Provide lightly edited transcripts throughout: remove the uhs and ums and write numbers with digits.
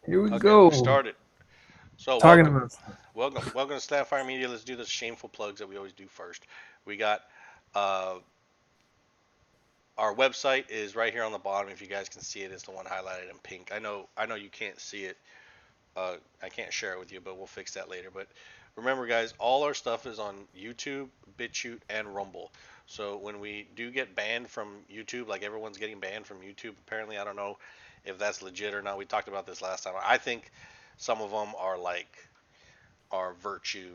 Here we Okay, we go. started. So Talking welcome, about stuff. welcome to Staffire Media. Let's do the shameful plugs that we always do first. We got uh, our website is right here on the bottom. If you guys can see it, it's the one highlighted in pink. I know you can't see it. I can't share it with you, but we'll fix that later. But remember, guys, all our stuff is on YouTube, BitChute, and Rumble. So when we do get banned from YouTube, like everyone's getting banned from YouTube, apparently, I don't know if that's legit or not. We talked about this last time. I think some of them are are virtue,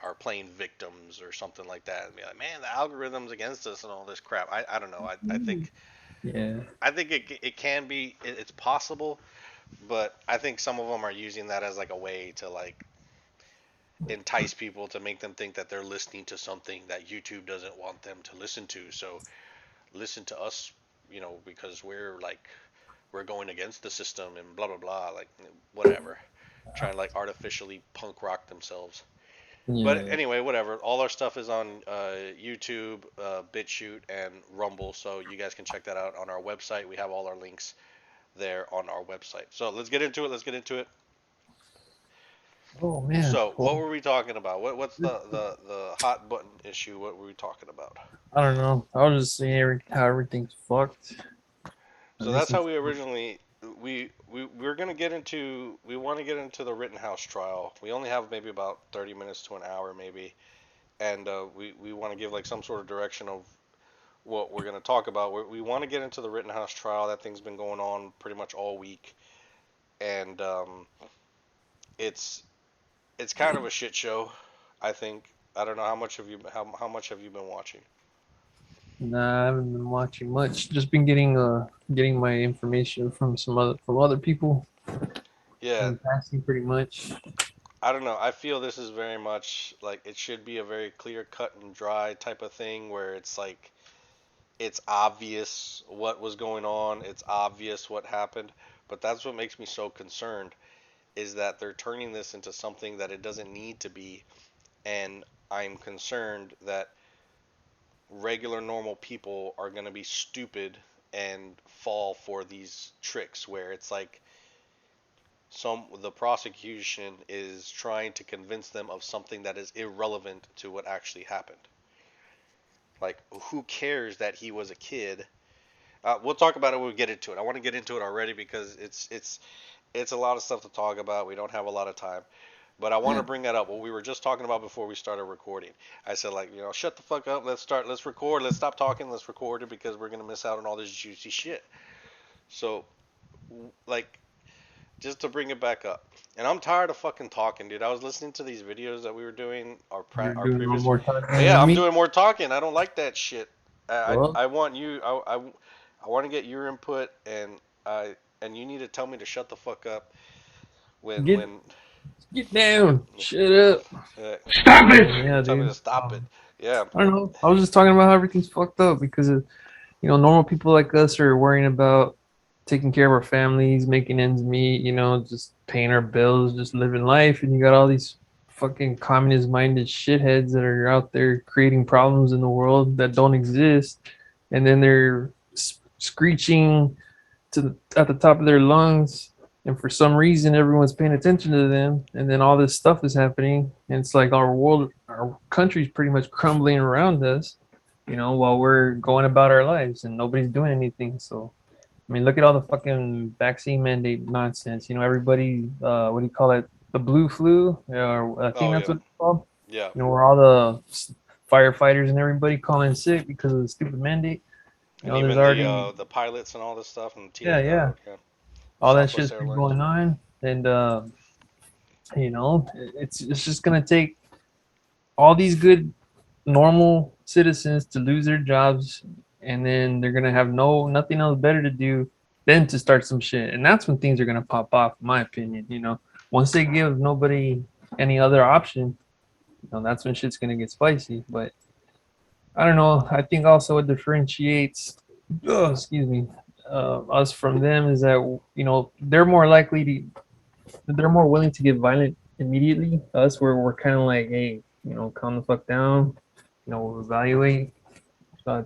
are playing victims or something like that, and be like, man, the algorithm's against us and all this crap. I don't know. Yeah. I think it can be, it's possible, but I think some of them are using that as like a way to like entice people to make them think that they're listening to something that YouTube doesn't want them to listen to. So listen to us, because we're going against the system and blah blah blah, like whatever, trying to like artificially punk rock themselves. But Yeah. anyway, whatever. All our stuff is on YouTube, BitChute, and Rumble, so you guys can check that out on our website. We have all our links there on our website. So let's get into it. Let's get into it. Oh man. So, what Well, were we talking about? What's the hot button issue? What were we talking about? I don't know. I was just saying how everything's fucked. So And that's this how is we originally we're gonna get into we want to get into the Rittenhouse trial. We only have maybe about 30 minutes to an hour maybe, and we want to give like some sort of direction of what we're gonna talk about. We want to get into the Rittenhouse trial. That thing's been going on pretty much all week, and it's it's kind of a shit show. I think. I don't know how much have you been watching? nah, I haven't been watching much. Just been getting my information from other people Yeah, in passing pretty much. I don't know. I feel this is very much like it should be a very clear cut and dry type of thing where it's like it's obvious what was going on, it's obvious what happened, but that's what makes me so concerned is that they're turning this into something that it doesn't need to be, and I'm concerned that regular normal people are going to be stupid and fall for these tricks where it's like the prosecution is trying to convince them of something that is irrelevant to what actually happened. Like, who cares that he was a kid? We'll talk about it when we get into it. I want to get into it already because it's a lot of stuff to talk about. We don't have a lot of time, but I want to Yeah. bring that up. What we were just talking about before we started recording. I said like, shut the fuck up. Let's start. Let's record. Let's stop talking. Let's record it because we're gonna miss out on all this juicy shit. So, like, just to bring it back up. And I'm tired of fucking talking, dude. I was listening to these videos that we were doing, You're our doing a little previous. more talking Yeah, than I'm me. doing more talking. I don't like that shit. Well, I want you. I want to get your input, and you need to tell me to shut the fuck up get when get down. Shut up. uh, Stop it! Yeah, tell me to dude. stop it. Yeah, I don't know. I was just talking about how everything's fucked up because normal people like us are worrying about taking care of our families, making ends meet, just paying our bills, just living life. And you got all these fucking communist minded shitheads that are out there creating problems in the world that don't exist. And then they're screeching at the top of their lungs. And for some reason, everyone's paying attention to them. And then all this stuff is happening. And it's like our country's pretty much crumbling around us, while we're going about our lives and nobody's doing anything. So, I mean, look at all the fucking vaccine mandate nonsense. Everybody, what do you call it? The blue flu, or I think oh that's yeah, what it's called. yeah. Where all the firefighters and everybody calling sick because of the stupid mandate. And There's even already, the pilots and all this stuff and yeah, yeah, yeah, all that shit's Southwest been Airlines. going on, and it's just gonna take all these good normal citizens to lose their jobs, and then they're gonna have nothing else better to do than to start some shit, and that's when things are gonna pop off, in my opinion. Once they give nobody any other option, that's when shit's gonna get spicy. But I don't know. I think also what differentiates, excuse me, us from them is that they're more willing to get violent immediately. Us, where we're kind of like, hey, calm the fuck down. We'll evaluate,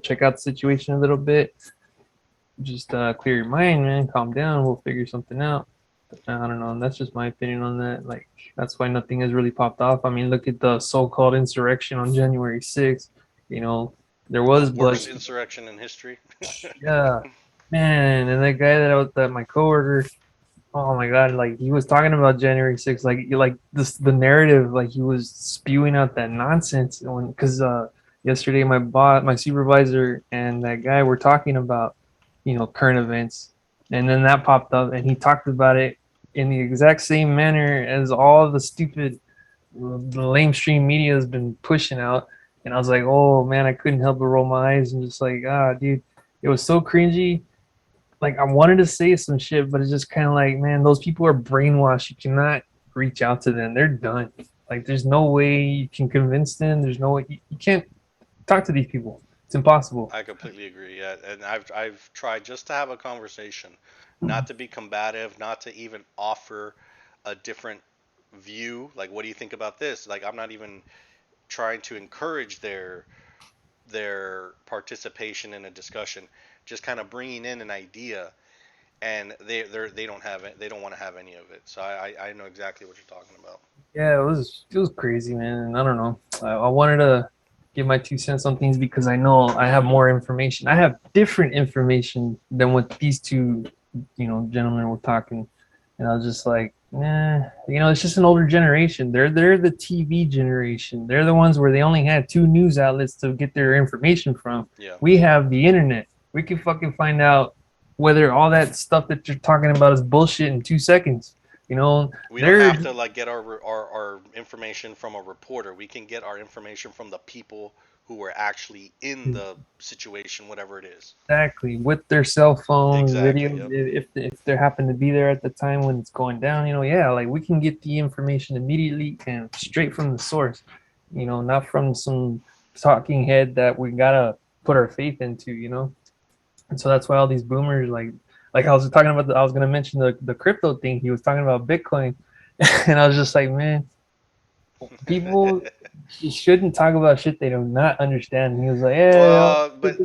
check out the situation a little bit. Just clear your mind, man. Calm down. We'll figure something out. I don't know. That's just my opinion on that. Like, that's why nothing has really popped off. I mean, look at the so-called insurrection on January 6th. You know, there The was worst bloodshed. insurrection in history. Yeah, man. And that guy that my coworker, oh my God, like he was talking about January 6th, like this the narrative, like he was spewing out that nonsense when because yesterday my supervisor and that guy were talking about, current events, and then that popped up and he talked about it in the exact same manner as all the stupid the lamestream media has been pushing out. And I was like, oh man, I couldn't help but roll my eyes and just like, dude, it was so cringy. Like I wanted to say some shit, but it's just kind of like, man, those people are brainwashed. You cannot reach out to them. They're done. Like there's no way you can convince them. There's no way you can't talk to these people. It's impossible. I completely agree. Yeah, and I've tried just to have a conversation, not to be combative, not to even offer a different view. Like, what do you think about this? Like, I'm not even trying to encourage their participation in a discussion. Just kind of bringing in an idea, and they don't have it. They don't want to have any of it. So I know exactly what you're talking about. Yeah, it was crazy, man. And I don't know. I wanted to give my 2 cents on things because I know I have more information. I have different information than what these two, gentlemen were talking. And I was just like, nah, it's just an older generation. They're the TV generation. They're the ones where they only had two news outlets to get their information from. Yeah. We have the internet. We can fucking find out whether all that stuff that you're talking about is bullshit in 2 seconds. You know, We don't they're have to like get our information from a reporter. We can get our information from the people who were actually in the situation, whatever it is. exactly with their cell phones, Exactly. videos, Yep. if they happen to be there at the time when it's going down, yeah, like we can get the information immediately and straight from the source, not from some talking head that we gotta put our faith into. And so that's why all these boomers like I was talking about I was gonna mention the crypto thing. He was talking about Bitcoin, and I was just like, man, people shouldn't talk about shit they do not understand. And he was like, yeah, But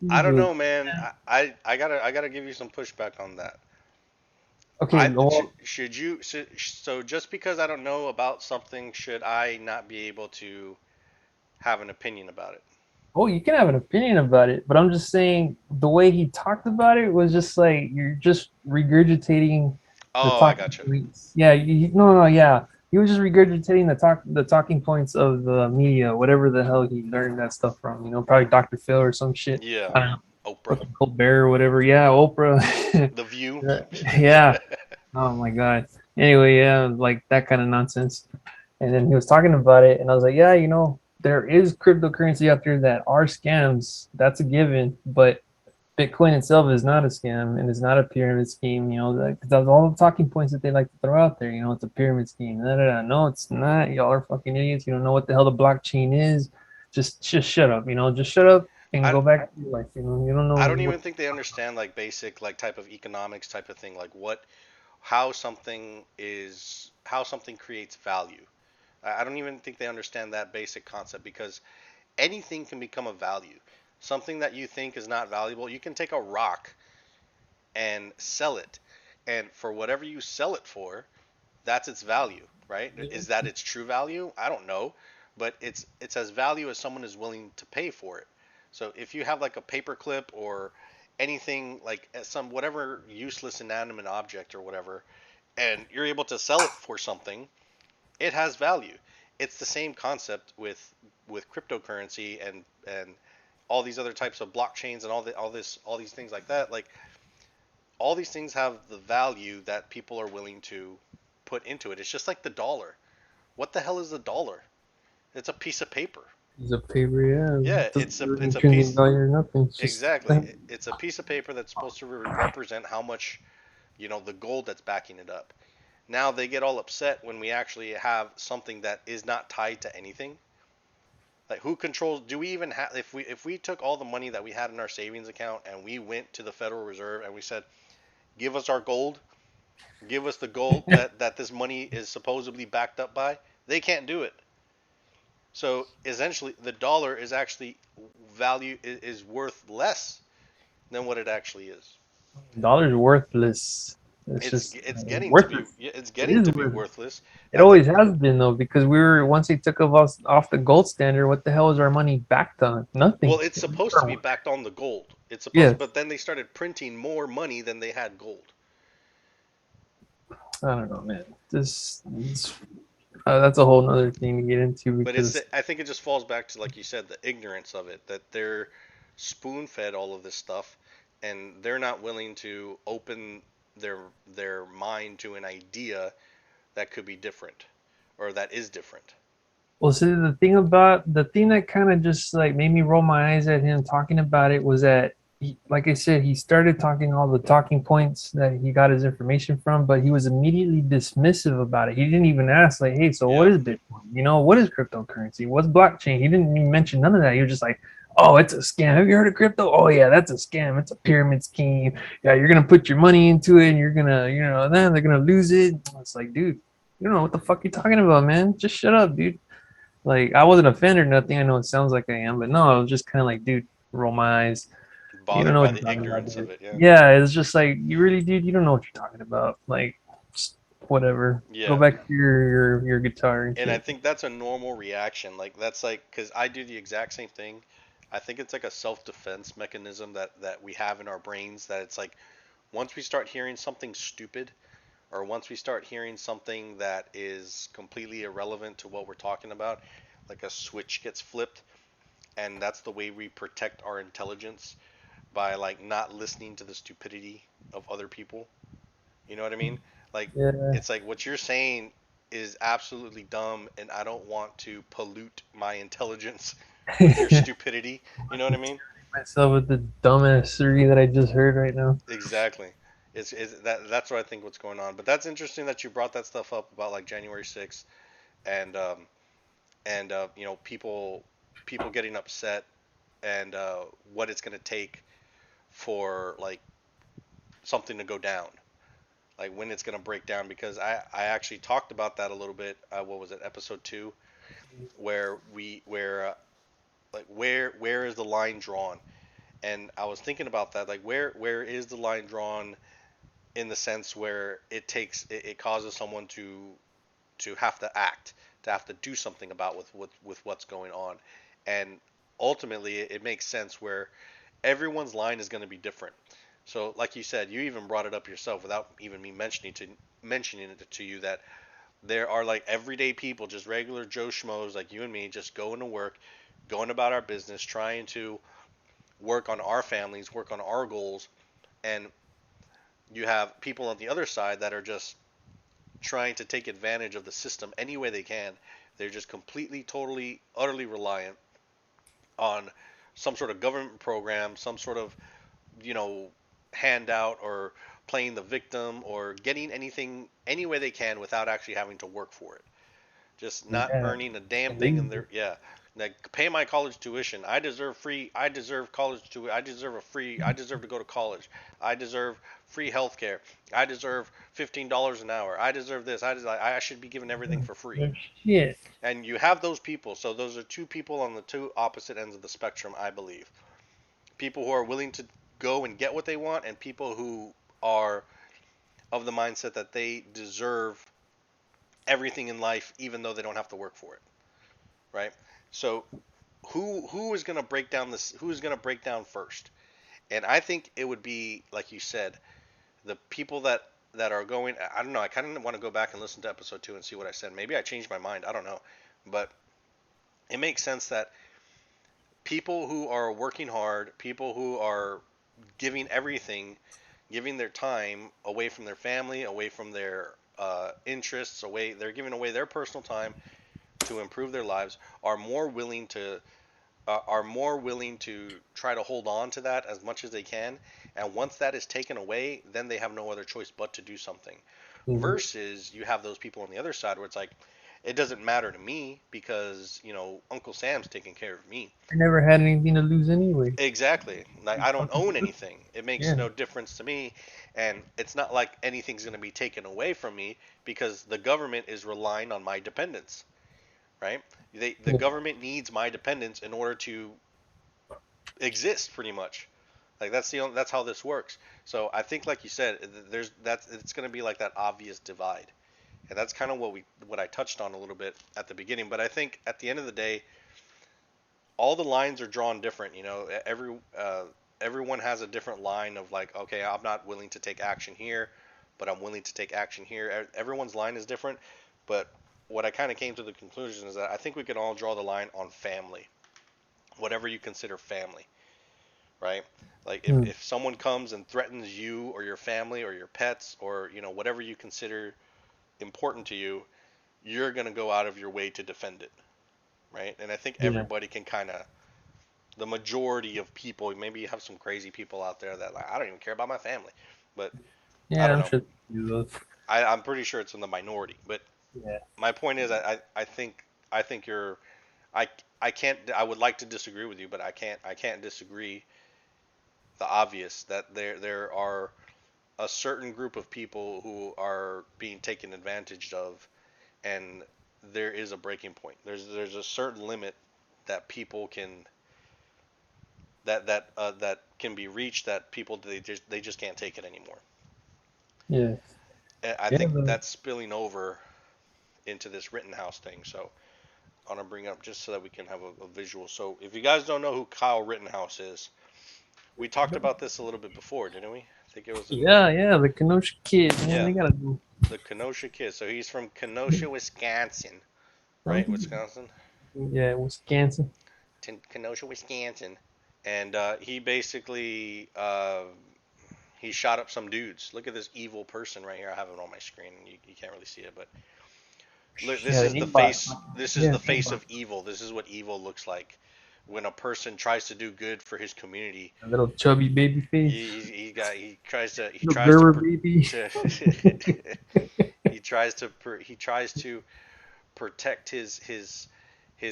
I don't know, man. I gotta give you some pushback on that. okay, well, Should you so just because I don't know about something, should I not be able to have an opinion about it? oh, you can have an opinion about it, but I'm just saying the way he talked about it was just like you're just regurgitating the Oh, I talking gotcha. points. Yeah, no, no, yeah. He was just regurgitating the talking points of the media, whatever the hell he learned that stuff from. Probably Dr. Phil or some shit. Yeah, I don't know, Oprah, fucking Colbert or whatever. Yeah, Oprah. The View. Yeah. Oh my God. Anyway, yeah, like that kind of nonsense. And then he was talking about it, and I was like, yeah, there is cryptocurrency out there that are scams. That's a given, but Bitcoin itself is not a scam and it's not a pyramid scheme. That's all the talking points that they like to throw out there. It's a pyramid scheme. Da, da, da. No, it's not. Y'all are fucking idiots. You don't know what the hell the blockchain is. Just shut up. Just shut up and I go back to your life. You don't know I don't what. even think they understand like basic like type of economics type of thing, like how something creates value. I don't even think they understand that basic concept because anything can become a value. Something that you think is not valuable, you can take a rock and sell it. And for whatever you sell it for, that's its value, right? Is that its true value? I don't know, but it's as value as someone is willing to pay for it. So if you have like a paperclip or anything like some whatever useless inanimate object or whatever, and you're able to sell it for something, it has value. It's the same concept with cryptocurrency and all these other types of blockchains and all these things like that. Like all these things have the value that people are willing to put into it. It's just like the dollar. What the hell is the dollar? It's a piece of paper. It's a paper, yeah. Yeah, It doesn't really it's a intrinsic piece value or nothing. It's just exactly. It's a piece of paper that's supposed to represent how much, the gold that's backing it up. Now they get all upset when we actually have something that is not tied to anything. Like who controls? Do we even have? If we took all the money that we had in our savings account and we went to the Federal Reserve and we said, "Give us our gold, give us the gold that this money is supposedly backed up by," they can't do it. So essentially, the dollar is actually is worth less than what it actually is. dollar's worthless. It's just It's getting to be, worthless. yeah, it's It getting is to be worthless. worthless. It I think always has been though, because we were once they took us off the gold standard. What the hell is our money backed on? well, Nothing. it's supposed to be backed on the gold. It's supposed, Yes, but then they started printing more money than they had gold. I don't know, man. That's a whole nother thing to get into But it's because I think it just falls back to, like you said, the ignorance of it, that they're spoon fed all of this stuff, and they're not willing to open their their mind to an idea that could be different, or that is different. well, see, the thing that kind of just like made me roll my eyes at him talking about it was that, like I said, he started talking all the talking points that he got his information from, but he was immediately dismissive about it. He didn't even ask, like, hey, so what Yeah. is Bitcoin? What is cryptocurrency? What's blockchain? He didn't even mention none of that. He was just like, oh, it's a scam. Have you heard of crypto? Oh, yeah, that's a scam. It's a pyramid scheme. Yeah, you're going to put your money into it and you're going to, then they're going to lose it. It's like, dude, you don't know what the fuck you're talking about, man. Just shut up, dude. Like I wasn't offended or nothing. I know it sounds like I am, but no, I was just kind of like, dude, roll my eyes. You don't Bothered know by what you're the talking about, ignorance of dude. it. Yeah. Yeah, it's just like you really, dude. You don't know what you're talking about. Like, just whatever. Go Yeah. back to your guitar and And I shit. think that's a normal reaction. Like that's like, because I do the exact same thing. I think it's like a self-defense mechanism that we have in our brains, that it's like once we start hearing something stupid, or once we start hearing something that is completely irrelevant to what we're talking about, like a switch gets flipped, and that's the way we protect our intelligence, by like not listening to the stupidity of other people. You know what I mean? Like, Yeah, it's like what you're saying is absolutely dumb, and I don't want to pollute my intelligence with your stupidity. You know what I mean? myself with the dumbassery that I just heard right now. Exactly. It's that's what I think what's going on. But that's interesting that you brought that stuff up about like January 6th, and people getting upset, and what it's gonna take for like something to go down, like when it's gonna break down. Because I actually talked about that a little bit. What was it, episode 2, where where is the line drawn? And I was thinking about that, like where is the line drawn, in the sense where it causes someone to have to act, to have to do something about with what's going on. And ultimately it makes sense where everyone's line is going to be different. So like you said, you even brought it up yourself without even me mentioning it to you, that there are like everyday people, just regular Joe Schmoes like you and me, just going to work, going about our business, trying to work on our families, work on our goals. And you have people on the other side that are just trying to take advantage of the system any way they can. They're just completely, totally, utterly reliant on some sort of government program, some sort of, you know, handout, or playing the victim, or getting anything any way they can without actually having to work for it. Just not Yeah, earning a damn thing in lazy. their, yeah. Like, pay my college tuition. I deserve free. I deserve college to. I deserve a free. I deserve to go to college. I deserve free health care. I deserve $15 an hour. I deserve this. I should be given everything for free. No shit. And you have those people. So those are two people on the two opposite ends of the spectrum, I believe. People who are willing to go and get what they want, and people who are of the mindset that they deserve everything in life, even though they don't have to work for it. Right? So who is going to break down this? Who is going to break down first? And I think it would be, like you said, the people that are going. I don't know. I kind of want to go back and listen to episode 2 and see what I said. Maybe I changed my mind. I don't know. But it makes sense that people who are working hard, people who are giving everything, giving their time away from their family, away from their interests, away, they're giving away their personal time to improve their lives, are more willing to try to hold on to that as much as they can. And once that is taken away, then they have no other choice but to do something. Mhm. Versus you have those people on the other side where it's like, it doesn't matter to me because, Uncle Sam's taking care of me. I never had anything to lose anyway. Exactly. Like, I don't own anything. It makes Yeah. no difference to me. And it's not like anything's going to be taken away from me, because the government is relying on my dependence, right? The Yeah. government needs my dependence in order to exist, pretty much. Like that's how this works. So I think, like you said, there's that's it's going to be like that obvious divide, and that's kind of what I touched on a little bit at the beginning. But I think at the end of the day, all the lines are drawn different. You know, everyone has a different line of like, okay, I'm not willing to take action here, but I'm willing to take action here. Everyone's line is different, but what I kind of came to the conclusion is that I think we can all draw the line on family, whatever you consider family, right? Like Hmm. if someone comes and threatens you or your family or your pets or whatever you consider important to you, you're gonna go out of your way to defend it, right? And I think Yeah. everybody can kind of the majority of people. Maybe you have some crazy people out there that like I don't even care about my family, but I Yeah, don't I'm know. sure they do those. I'm pretty sure it's in the minority. But Yeah. my point is, I think you're I I can't I would like to disagree with you, but I can't disagree the obvious that there are a certain group of people who are being taken advantage of, and there is a breaking point. There's a certain limit that people can that can be reached that people they just can't take it anymore. Yeah. And I Yeah. think that's spilling over into this Rittenhouse thing. So I want to bring up just so that we can have a visual. So if you guys don't know who Kyle Rittenhouse is, we talked about this a little bit before, didn't we? I think it was in Yeah, the Kenosha kid, man. yeah They gotta do the Kenosha kid. So he's from Kenosha, Wisconsin, right? something. Wisconsin, Yeah, Wisconsin. Kenosha, Wisconsin, and he basically he shot up some dudes. Look at this evil person right here. I have it on my screen. You can't really see it, but look, this Yeah, the is the aimbot. face. This is Yeah, the face aimbot. of evil. This is what evil looks like when a person tries to do good for his community. A little chubby baby face. He Little tries to Gerber baby. to he tries to protect his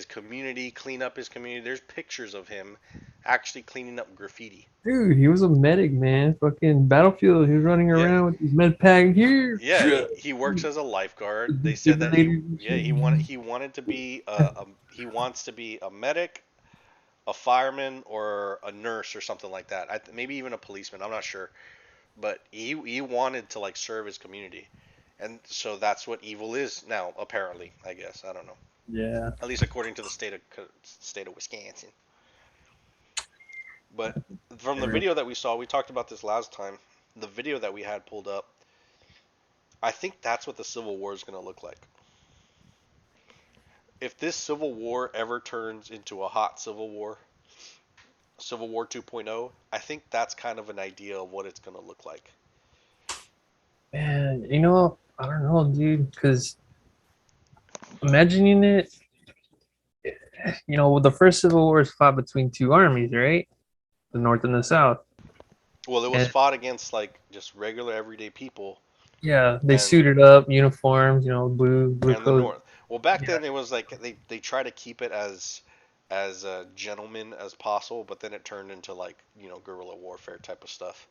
community, clean up his community. There's pictures of him actually cleaning up graffiti. Dude, he was a medic, man. Fucking battlefield. He was running Yeah, around with his med pack here. yeah, he works as a lifeguard. They said that Defibrillators and yeah, shit. he wanted to be he wants to be a medic, a fireman, or a nurse or something like that. Maybe even a policeman. I'm not sure, but he wanted to like serve his community, and so that's what evil is now. Apparently, I guess I don't know. Yeah. At least according to the state of Wisconsin. But from the video that we saw, we talked about this last time. The video that we had pulled up, I think that's what the Civil War is going to look like. If this Civil War ever turns into a hot Civil War, Civil War 2.0, I think that's kind of an idea of what it's going to look like. Man, I don't know, dude, because imagining it, the first Civil War is fought between two armies, right? The North and the South. Well, it was And fought against like just regular everyday people yeah, they and suited up, uniforms, blue and the clothes. North. Well, back Yeah, then it was like they try to keep it as a gentleman as possible, but then it turned into like guerrilla warfare type of stuff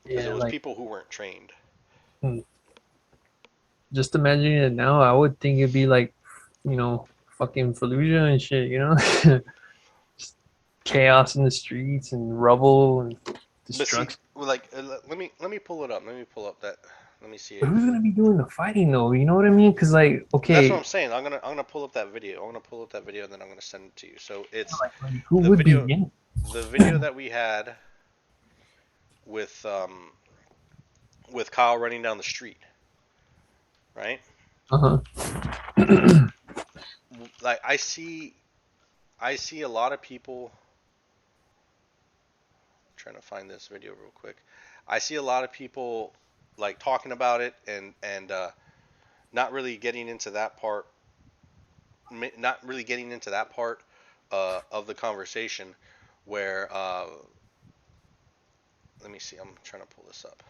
because it yeah, was like people who weren't trained. hmm, just imagining it now, I would think it'd be like, you know, fucking Fallujah and shit. Just chaos in the streets and rubble and But see, destruction. like let me pull it up. Let me pull up that. Let me see But if who's gonna be doing the fighting though? You know what I mean? Because like, that's what I'm okay, saying. I'm gonna pull up that video. I'm gonna pull up that video and then I'm gonna send it to you. So it's like who the would be video in the video that we had with Kyle running down the street, right? it? Uh huh. Like I see a lot of people trying to find this video real quick. I see a lot of people like talking about it and not really getting into that part not really getting into that part of the conversation where let me see. I'm trying to pull this up.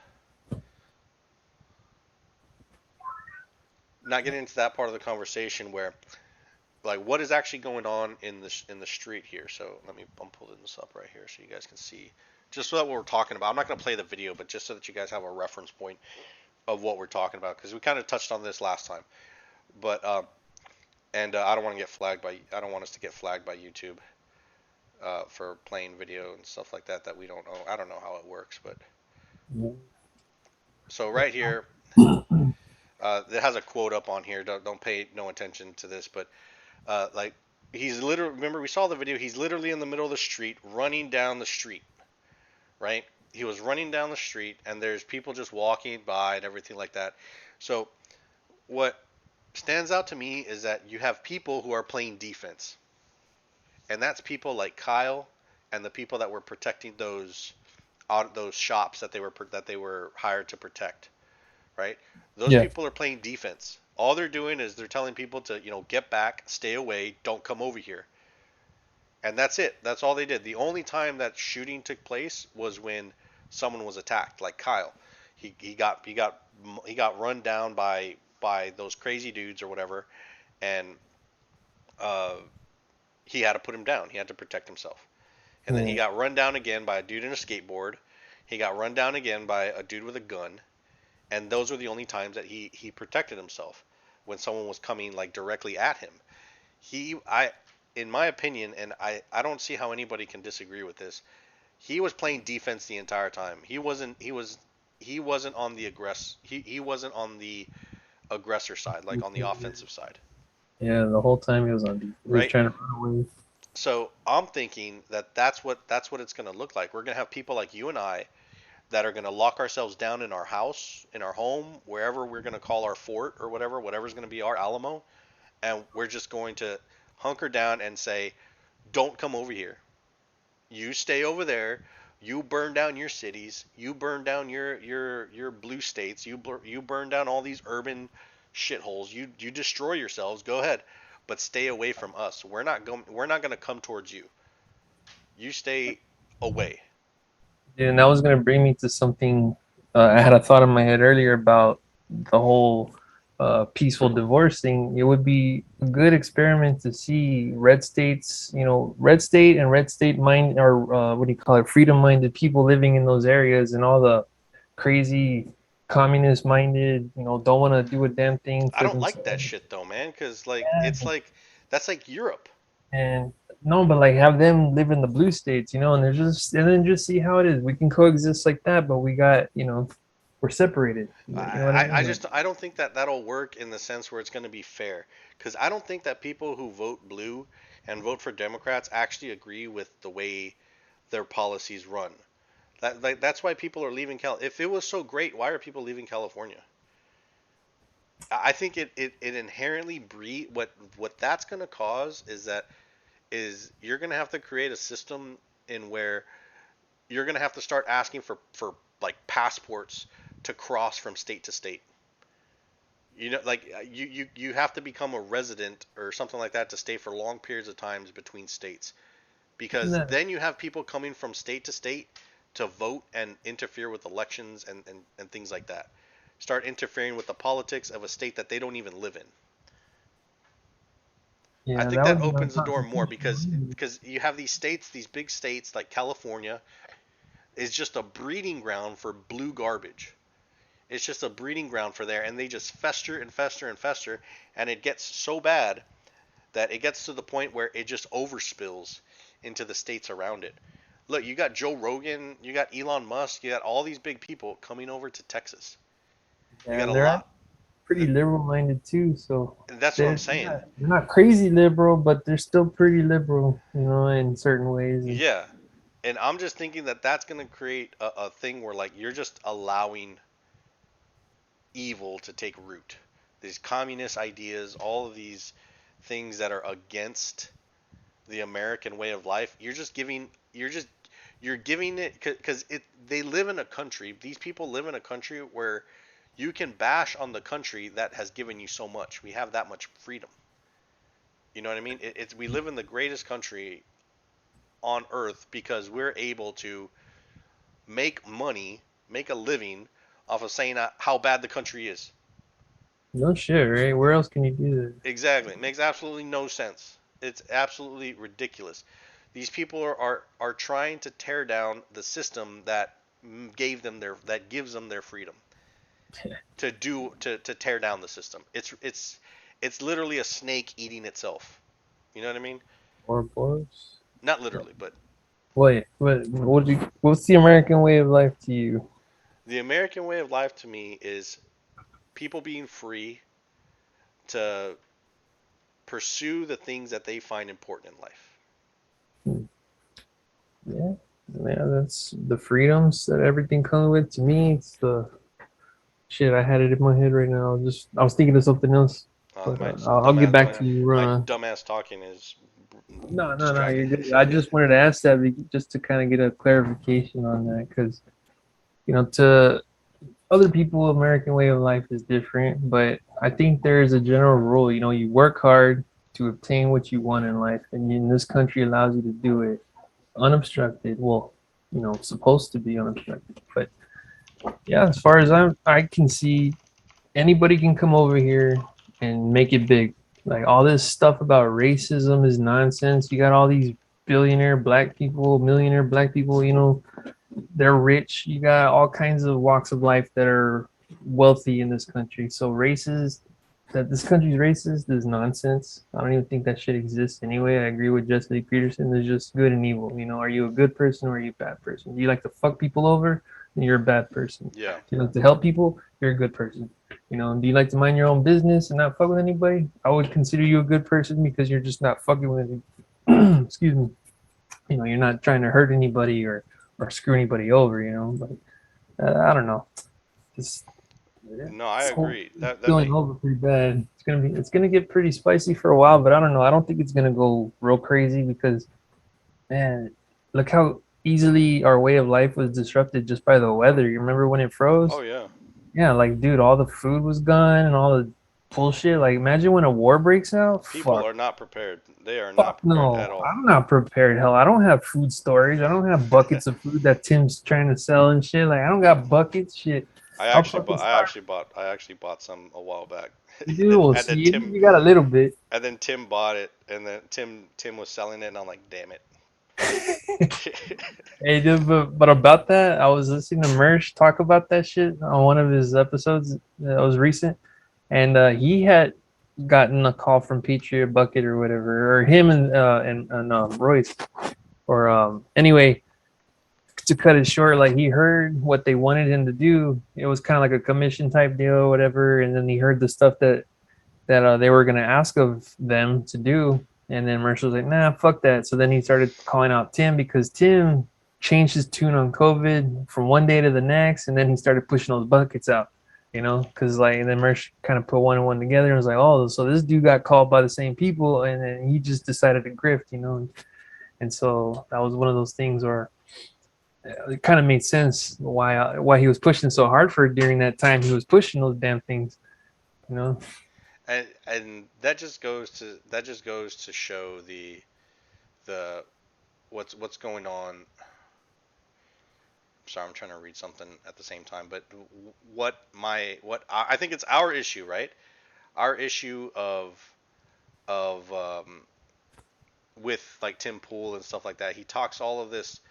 Not getting into that part of the conversation where like what is actually going on in the street here. So I'm pulling this up right here so you guys can see just so that what we're talking about. I'm not going to play the video, but just so that you guys have a reference point of what we're talking about because we kind of touched on this last time. But and I don't want to get flagged by I don't want us to get flagged by YouTube. for playing video and stuff like that that we don't know. I don't know how it works, but so right here, it has a quote up on here. Don't pay no attention to this, but like he's literally, remember we saw the video. He's literally in the middle of the street, running down the street, right? He was running down the street, and there's people just walking by and everything like that. So what stands out to me is that you have people who are playing defense, and that's people like Kyle and the people that were protecting those shops that they were hired to protect, right? Those Yeah. people are playing defense. All they're doing is they're telling people to, get back, stay away, don't come over here. And that's it. That's all they did. The only time that shooting took place was when someone was attacked, like Kyle. He got run down by those crazy dudes or whatever, and uh, he had to put him down. He had to protect himself. And then he Yeah. got run down again by a dude in a skateboard. He got run down again by a dude with a gun. And those were the only times that he protected himself when someone was coming like directly at him. In my opinion, and I don't see how anybody can disagree with this. He was playing defense the entire time. He wasn't on the he wasn't on the aggressor side, like on the offensive side, Yeah, the whole time he was on defense. He was right? trying to run away. So I'm thinking that that's what it's going to look like. We're going to have people like you and I that are going to lock ourselves down in our house, in our home, wherever we're going to call our fort or whatever's going to be our Alamo, and we're just going to hunker down and say, "Don't come over here. You stay over there. You burn down your cities. You burn down your blue states. You burn down all these urban shitholes. You destroy yourselves. Go ahead, but stay away from us. We're not going to come towards you. You stay away." And that was gonna bring me to something. I had a thought in my head earlier about the whole peaceful divorce thing. It would be a good experiment to see red states, red state and red state mind, or what do you call it, freedom minded people living in those areas, and all the crazy communist minded, don't want to do a damn thing I for don't like that themselves. shit though, man, because like it's Yeah. like that's like Europe. And no, but like have them live in the blue states, and they're just and then just see how it is. We can coexist like that, but we got, we're separated. You know what I I mean? Like, just I don't think that that'll work in the sense where it's going to be fair, because I don't think that people who vote blue and vote for Democrats actually agree with the way their policies run. That's why people are leaving Cal. If it was so great, why are people leaving California? I think it inherently breed what that's going to cause is you're going to have to create a system in where you're going to have to start asking for like passports to cross from state to state. Like you have to become a resident or something like that to stay for long periods of times between states, isn't because that then you have people coming from state to state to vote and interfere with elections and things like that. Start interfering with the politics of a state that they don't even live in. I yeah, think that that would be opens the door more unconstitutional. because you have these states, these big states like California is just a breeding ground for blue garbage. It's just a breeding ground for there, and they just fester and fester and fester, and it gets so bad that it gets to the point where it just overspills into the states around it. Look, you got Joe Rogan, you got Elon Musk, you got all these big people coming over to Texas. You got a And they're lot. actually pretty liberal minded too, so And that's what I'm they're saying. not crazy liberal, but they're still pretty liberal, in certain ways. And Yeah. And I'm just thinking that that's going to create a thing where, like, you're just allowing evil to take root. These communist ideas, all of these things that are against the American way of life, you're giving it because they live in a country. These people live in a country where you can bash on the country that has given you so much. We have that much freedom. You know what I mean? We live in the greatest country on earth because we're able to make money, make a living off of saying how bad the country is. no shit, right? Where else can you do that? Exactly. It makes absolutely no sense. It's absolutely ridiculous. These people are trying to tear down the system that gives them their freedom to tear down the system. It's literally a snake eating itself. You know what I mean? Or Boris? Not literally, but What's the American way of life to you? the American way of life to me is people being free to pursue the things that they find important in life. Hmm, Yeah, yeah, that's the freedoms that everything comes with. To me, it's the shit. I had it in my head right now. I was thinking of something else, but My I'll get back dumbass, to you. my dumbass talking is No, distracting. you're good. I just wanted to ask that just to kind of get a clarification on that, because to other people, American way of life is different, but I think there is a general rule. You work hard to obtain what you want in life, and in this country allows you to do it unobstructed. Well, supposed to be unobstructed. But yeah, as far as I can see, anybody can come over here and make it big. Like all this stuff about racism is nonsense. You got all these billionaire black people, millionaire black people, they're rich. You got all kinds of walks of life that are wealthy in this country. So that this country's racist is nonsense. I don't even think that shit exists anyway. I agree with Jesse Peterson. There's just good and evil. Are you a good person or are you a bad person? Do you like to fuck people over? Then you're a bad person. Yeah, Do you like to help people? You're a good person. Do you like to mind your own business and not fuck with anybody? I would consider you a good person because you're just not fucking with any, excuse me. You're not trying to hurt anybody or screw anybody over, but I don't know. This no, I this whole agree. That feeling make over pretty bad. It's gonna get pretty spicy for a while, but I don't know. I don't think it's gonna go real crazy because man, look how easily our way of life was disrupted just by the weather. You remember when it oh froze? yeah. Yeah, like dude, all the food was gone and all the bullshit. Like imagine when a war breaks out. People Fuck. are not prepared. They are not Fuck prepared at no. all. I'm not prepared. Hell, I don't have food storage. I don't have buckets of food that Tim's trying to sell and shit. Like I don't got buckets. Shit. I'll fucking starve. I actually bought some a while back. You do. We'll And then see. You got a little bit. Tim bought it, and then Tim was selling it, and I'm like, damn it. Hey, dude, but about that, I was listening to Mersh talk about that shit on one of his episodes that was recent, and he had gotten a call from Patriot Bucket or whatever, or him and Royce, or anyway, to cut it short, like he heard what they wanted him to do. It was kind of like a commission type deal, or whatever, and then he heard the stuff that they were gonna ask of them to do. And then Mercer was like, nah, fuck that. So then he started calling out Tim because Tim changed his tune on COVID from one day to the next, and then he started pushing those buckets out, because like, and then Mercer kind of put one and one together and was like, oh, so this dude got called by the same people, and then he just decided to grift. And so that was one of those things where it kind of made sense why he was pushing so hard for it during that time he was pushing those damn things, you know. And that just goes to show the what's going on. Sorry, I'm trying to read something at the same time, but I think it's our issue, right? Our issue of with like Tim Pool and stuff like that. He talks all of this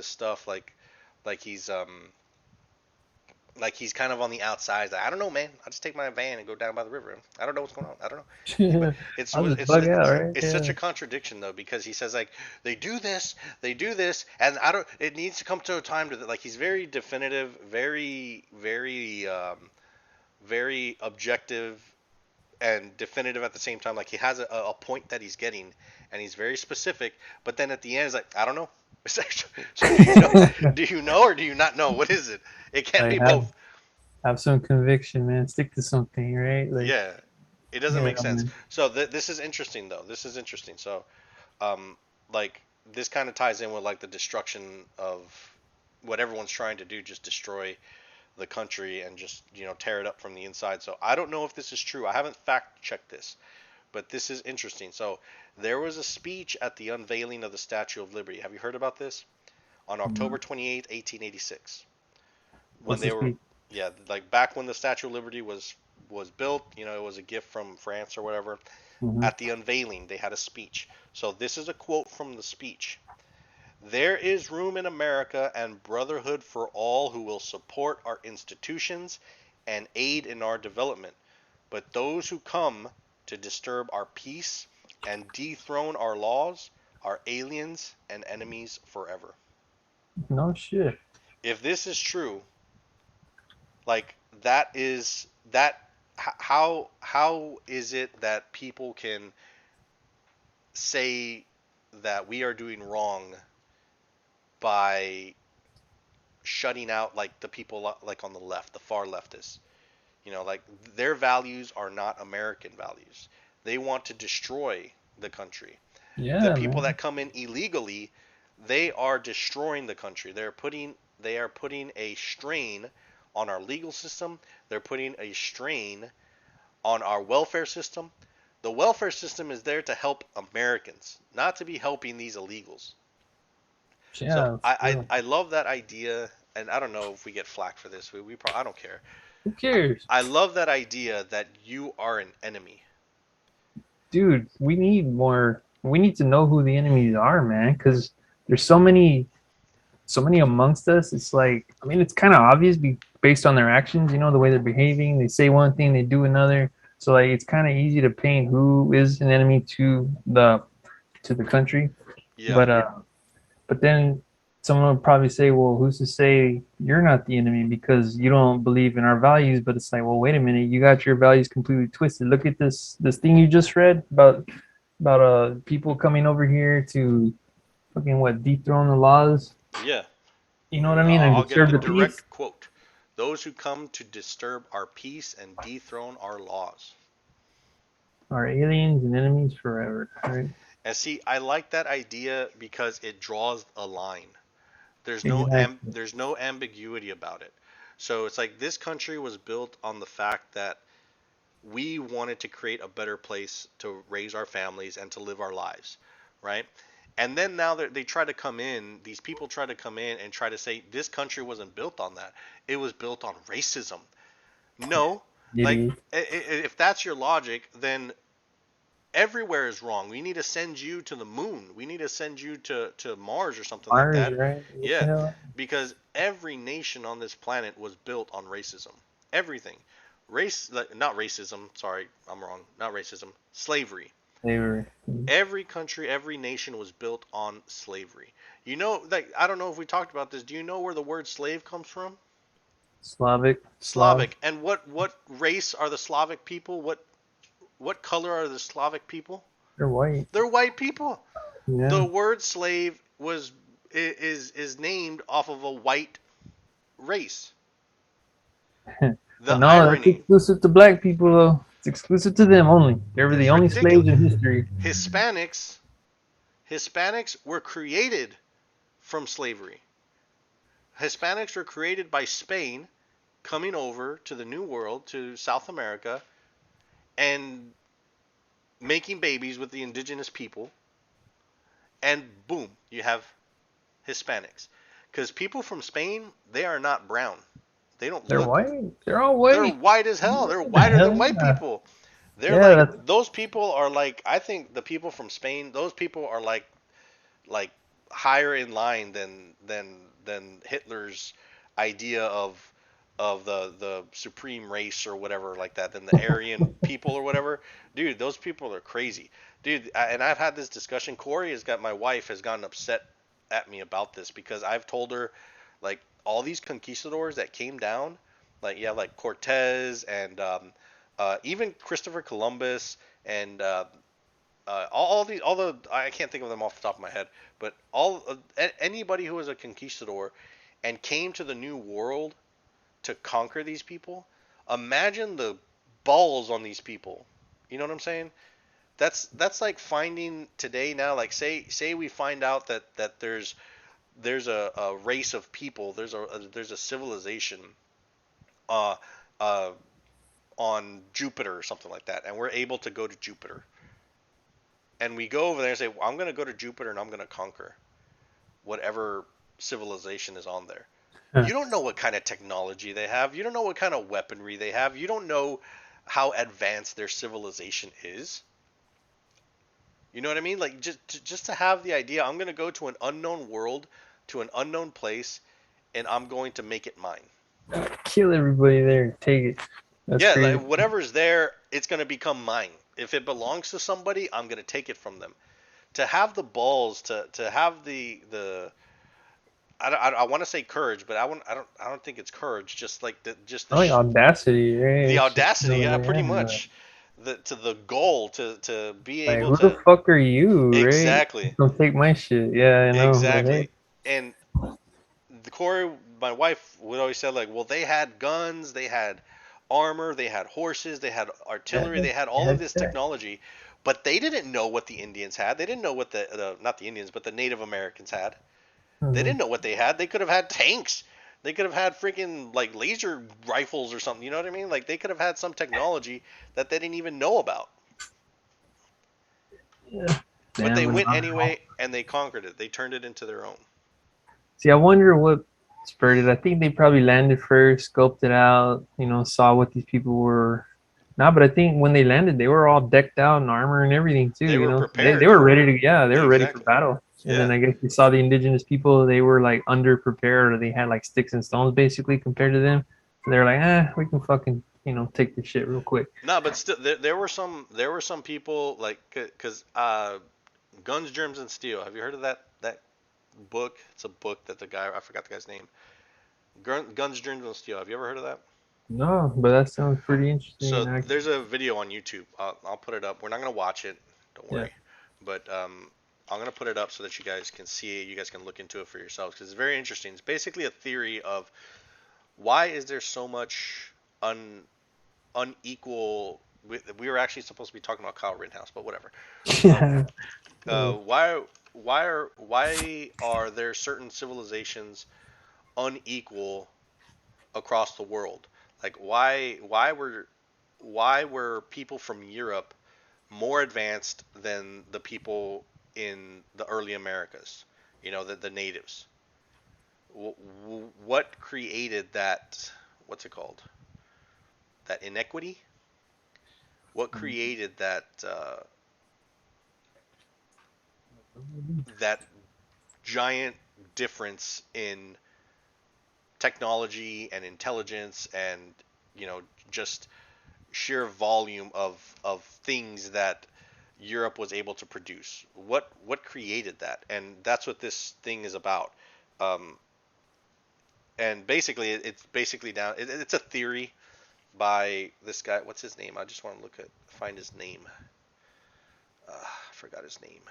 stuff like he's kind of on the outside. Like, I don't know, man. I just take my van and go down by the river. I don't know what's going on. I don't know. But I'll just bug out, right? it's such Yeah. a contradiction though because he says like they do this, and I don't. It needs to come to a time to like he's very definitive, very objective and definitive at the same time. Like he has a point that he's getting, and he's very specific. But then at the end, it's like I don't know. It's actually, so do you know? Do you know or do you not know? What is it? It can't Like be both. have some conviction, man. Stick to something, right? Like, Yeah, it doesn't yeah, make sense. man. So this is interesting though. This is interesting. So um, like this kind of ties in with like the destruction of what everyone's trying to do, just destroy the country and just tear it up from the inside. So I don't know if this is true. I haven't fact checked this, but this is interesting. So there was a speech at the unveiling of the Statue of Liberty. Have you heard about this? On October 28th, 1886, when What's they this were be? yeah, like back when the Statue of Liberty was built, it was a gift from France or whatever. Hmm. At the unveiling, they had a speech. So this is a quote from the speech. There is room in America and brotherhood for all who will support our institutions and aid in our development. But those who come to disturb our peace and dethrone our laws are aliens and enemies forever. No shit. If this is true, like that is that how is it that people can say that we are doing wrong by shutting out like the people like on the left, the far leftists? You know, like their values are not American values. They want to destroy the country. The Yeah, people man. that come in illegally, they are destroying the country. They are putting a strain on our legal system. They're putting a strain on our welfare system. The welfare system is there to help Americans, not to be helping these illegals. So Yeah, for real. I love that idea, and I don't know if we get flack for this. We probably I don't care. Who cares? I love that idea that you are an enemy. Dude, we need more. We need to know who the enemies are, man, because there's so many amongst us. It's like, I mean, it's kind of obvious based on their actions, the way they're behaving. They say one thing, they do another. So like, it's kind of easy to paint who is an enemy to the country. Yeah, But then someone would probably say, well, who's to say you're not the enemy because you don't believe in our values? But it's like, well, wait a minute, you got your values completely twisted. Look at this thing you just read about people coming over here to fucking what dethrone the laws. yeah. You know what I mean? And I'll get disturb the the peace. direct quote. Those who come to disturb our peace and dethrone our laws. Are aliens and enemies forever, right? And see, I like that idea because it draws a line. Exactly. There's no ambiguity about it. So it's like this country was built on the fact that we wanted to create a better place to raise our families and to live our lives, right? And then now they try to come in, these people try to come in and try to say this country wasn't built on that. It was built on racism. No, like Idiot. if that's your logic, then everywhere is wrong. We need to send you to the moon. We need to send you to Mars or something like Mars, that. right? What the Yeah, hell? because every nation on this planet was built on racism. Everything. Not racism. Sorry, I'm wrong. Not racism. Slavery. They were Every country, every nation was built on slavery. You know, like I don't know if we talked about this. Do you know where the word slave comes from? Slav. Slavic. And what race are the Slavic people? What color are the Slavic people? They're white. They're white people. The Yeah. word slave is named off of a white race. The But no, that's irony. exclusive to black people, though. It's exclusive to them only. They were the It's only ridiculous. slaves in history. Hispanics Hispanics were created from slavery. Hispanics were created by Spain coming over to the New World, to South America, and making babies with the indigenous people, and boom, you have Hispanics. Because people from Spain, they are not brown. They don't They're look. white. They're all They're white. white as hell. They're What the whiter than hell? white people. They're Yeah, like that's those people are like I think the people from Spain. Those people are like higher in line than Hitler's idea of the supreme race or whatever like that, than the Aryan people or whatever. Dude, those people are crazy. Dude, and I've had this discussion. Corey has got my wife has gotten upset at me about this because I've told her like all these conquistadors that came down, like yeah, like Cortez and even Christopher Columbus and all these all the I can't think of them off the top of my head, but all anybody who was a conquistador and came to the new world to conquer these people, imagine the balls on these people. You know what I'm saying? That's like finding today now, like say we find out that there's a race of people, there's a civilization uh uh on Jupiter or something like that, and we're able to go to Jupiter. And we go over there and say, well, I'm going to go to Jupiter and I'm going to conquer whatever civilization is on there. You don't know what kind of technology they have. You don't know what kind of weaponry they have. You don't know how advanced their civilization is. You know what I mean? Like just to have the idea, I'm going to go to an unknown world, to an unknown place, and I'm going to make it mine. kill everybody there. Take it. That's Yeah, like crazy. whatever's there, it's going to become mine. If it belongs to somebody, I'm going to take it from them. to have the balls to have the I want to say courage, but I don't think it's courage. Just like I like audacity, right? the It's just, audacity, yeah, pretty yeah, much. The goal to be like, able who the to fuck are you, right? exactly Don't take my shit. Yeah, I know, but hey, exactly. And the Corey, my wife would always say like, well, they had guns, they had armor, they had horses, they had yeah, artillery, they had all yeah, of this yeah. technology, but they didn't know what the Indians had. They didn't know what the not the Indians, but the Native Americans had. They Mhm. didn't know what they had. They could have had tanks. They could have had freaking like laser rifles or something. You know what I mean? Like they could have had some technology that they didn't even know about. Yeah. But Damn, they but went not at all. anyway and they conquered it. They turned it into their own. See, I wonder what spurred it. I think they probably landed first, scoped it out, saw what these people were. Nah, but I think when they landed, they were all decked out in armor and everything too. They were They prepared. were ready to, yeah, they were ready for Exactly. battle. And then Yeah. I guess they saw the indigenous people; they were like underprepared, or they had like sticks and stones basically compared to them. And they're like, we can fucking, take this shit real quick. No, but still, there were some people like because Guns, Germs, and Steel. Have you heard of that book? It's a book that the guy I forgot the guy's name. Guns, Germs, and Steel. Have you ever heard of that? No, but that sounds pretty So interesting. there's a video on YouTube. I'll put it up. We're not gonna watch it. Don't Yeah. worry. But I'm gonna put it up so that you guys can see it. You guys can look into it for yourselves because it's very interesting. It's basically a theory of why is there so much unequal. We were actually supposed to be talking about Kyle Rittenhouse, but whatever. Um, Yeah. Yeah. why are there certain civilizations unequal across the world? Like why were people from Europe more advanced than the people in the early Americas? You know, the natives. What created that? What's it called? That inequity? What created that giant difference in technology and intelligence and you know just sheer volume of things that Europe was able to produce. What created that? And that's what this thing is about. Um, and basically, it's basically down. It's a theory by this guy. What's his name? I just want to find his name. I forgot his name.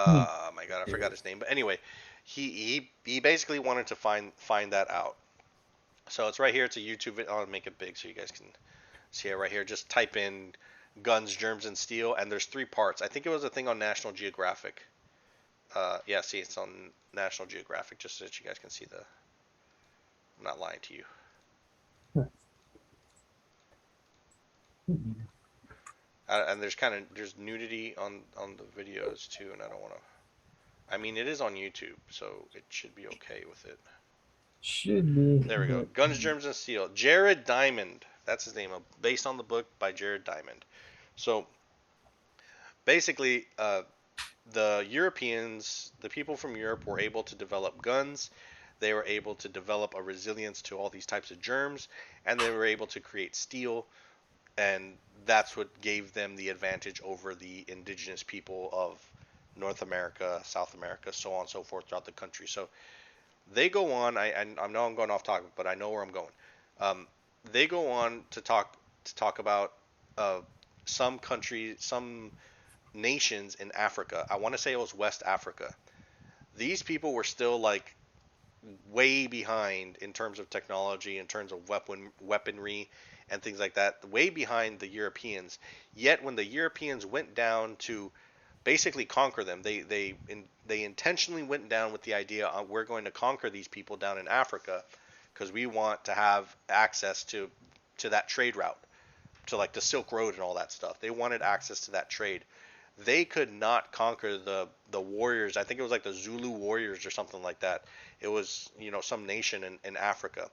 Hmm. My God, I forgot his name. But anyway, he basically wanted to find that out. So it's right here. It's a YouTube video. I'll make it big so you guys can see it right here. Just type in guns, germs, and steel, and there's three parts. I think it was a thing on National Geographic. Yeah, see, it's on National Geographic, just so that you guys can see the. I'm not lying to you. And there's nudity on the videos too, and I don't want to. I mean, it is on YouTube, so it should be okay with it. Should be, There we go. but Guns, Germs, and Steel. Jared Diamond. That's his name. Based on the book by Jared Diamond. So basically, the Europeans, the people from Europe, were able to develop guns. They were able to develop a resilience to all these types of germs, and they were able to create steel, and that's what gave them the advantage over the indigenous people of North America, South America, so on and so forth throughout the country. So they go on. I know I'm going off topic, but I know where I'm going. Um, they go on to talk about uh, some countries, some nations in Africa. I want to say it was West Africa. These people were still like way behind in terms of technology, in terms of weaponry, and things like that. Way behind the Europeans. Yet when the Europeans went down to basically conquer them, they intentionally went down with the idea we're going to conquer these people down in Africa because we want to have access to that trade route, to like the Silk Road and all that stuff. They wanted access to that trade. They could not conquer the warriors. I think it was like the Zulu warriors or something like that. It was, some nation in Africa.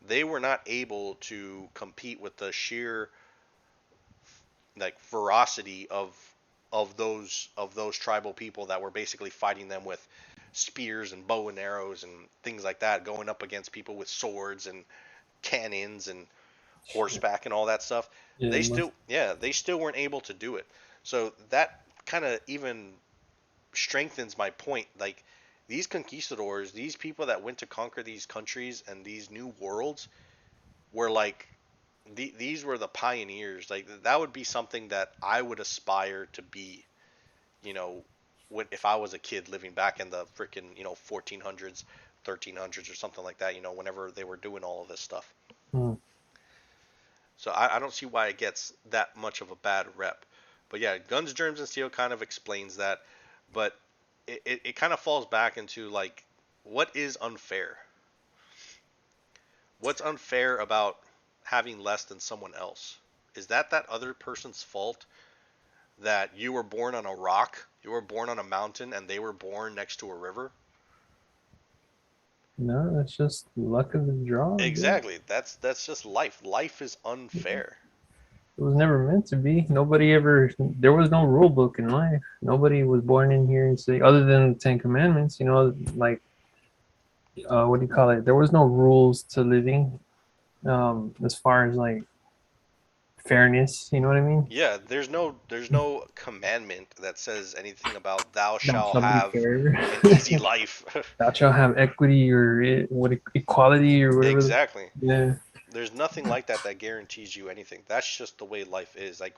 They were not able to compete with the sheer like ferocity of those tribal people that were basically fighting them with spears and bow and arrows and things like that, going up against people with swords and cannons and shit. horseback and all that stuff. Yeah, They it still, must. yeah, they still weren't able to do it. So that kind of even strengthens my point. Like these conquistadors, these people that went to conquer these countries and these new worlds were like these were the pioneers. Like that would be something that I would aspire to be, you know, when if I was a kid living back in the freaking, 1400s, 1300s or something like that, whenever they were doing all of this stuff. Hmm. So I don't see why it gets that much of a bad rep. But yeah, Guns, Germs, and Steel kind of explains that. But it kind of falls back into like, what is unfair? What's unfair about having less than someone else? Is that other person's fault that you were born on a rock, you were born on a mountain, and they were born next to a river? No, that's just luck of the draw, dude. Exactly. That's just life. Life is unfair. It was never meant to be. Nobody ever, there was no rule book in life. Nobody was born in here and say, other than the Ten Commandments, like, what do you call it? There was no rules to living, as far as like fairness, you know what I mean? Yeah, there's no commandment that says anything about thou Thou shall shalt be have fair. an easy life. Thou shalt have equity or equality or whatever. Exactly. Yeah. There's nothing like that that guarantees you anything. That's just the way life is. Like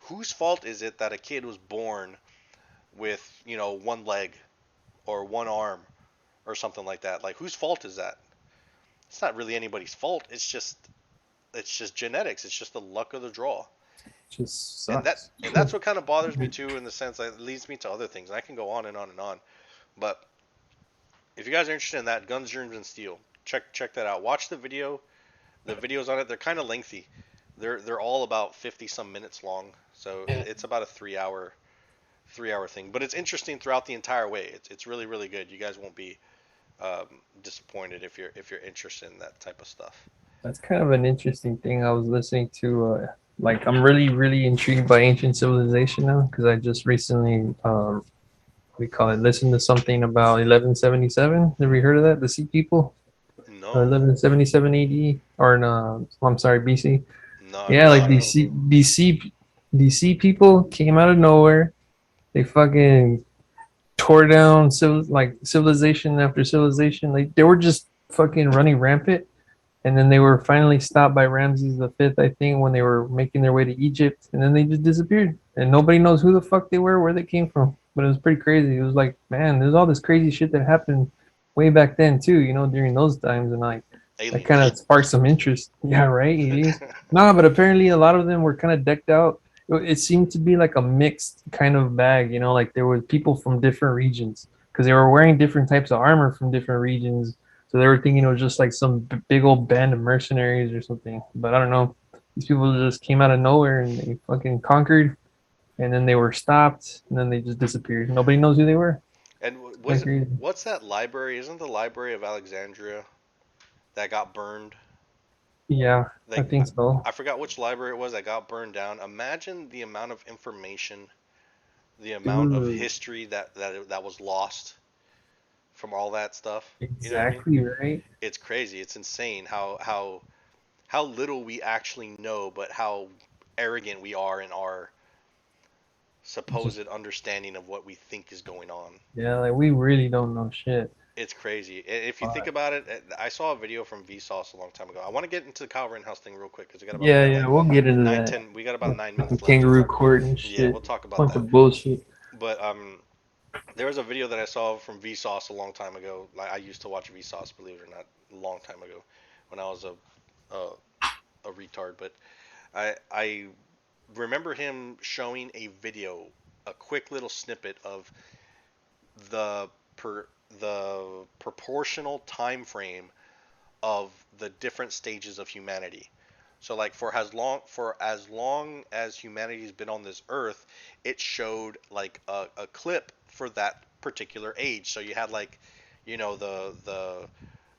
whose fault is it that a kid was born with, one leg or one arm or something like that? Like whose fault is that? It's not really anybody's fault. It's just genetics. It's just the luck of the draw. Just And that sucks. and that's what kind of bothers me too, in the sense that it leads me to other things. And I can go on and on and on. But if you guys are interested in that, Guns, Germs, and Steel, check that out. Watch the video. The videos on it, they're kind of lengthy. They're all about 50 some minutes long. So it's about a 3 hour thing. But it's interesting throughout the entire way. It's really really good. You guys won't be um, disappointed if you're interested in that type of stuff. That's kind of an interesting thing. I was listening to, like, I'm really, really intrigued by ancient civilization now because I just recently, we call it, listened to something about 1177. Have you heard of that? The Sea People? No, 1177 AD, or no, I'm sorry, BC. no, I've Yeah, never like heard of it. BC people came out of nowhere. They fucking tore down civilization after civilization. Like they were just fucking running rampant. And then they were finally stopped by Ramses the Fifth, I think, when they were making their way to Egypt. And then they just disappeared, and nobody knows who the fuck they were, where they came from. But it was pretty crazy. It was like, man, there's all this crazy shit that happened way back then too, during those times, and like that kind Aliens. of sparked some interest. Yeah, right, aliens. No, but apparently a lot of them were kind of decked out. It seemed to be like a mixed kind of bag, like there were people from different regions because they were wearing different types of armor from different regions, so they were thinking it was just like some big old band of mercenaries or something. But I don't know. These people just came out of nowhere and they fucking conquered, and then they were stopped, and then they just disappeared. Nobody knows who they were. And It's kind of crazy. what's that library? Isn't the Library of Alexandria that got burned? Yeah, I Like think so. I forgot which library it was that got burned down. Imagine the amount of information, the amount of Dude, history that was lost from all that stuff. You know what I mean? exactly right. It's crazy. It's insane how little we actually know, but how arrogant we are in our Just supposed understanding of what we think is going on. yeah, like we really don't know shit. It's crazy. If you think But about it, I saw a video from Vsauce a long time ago. I want to get into the Kyle Rittenhouse thing real quick because yeah, yeah, we'll get into nine, that. ten. We got about With 9 minutes left. kangaroo court and Yeah, shit. we'll talk about Bunch that. of bullshit. But there was a video that I saw from Vsauce a long time ago. Like I used to watch Vsauce, believe it or not, a long time ago, when I was a, a retard. But I remember him showing a video, a quick little snippet of the per the proportional time frame of the different stages of humanity. So like for as long as humanity's been on this earth, it showed like a clip for that particular age. So you had like,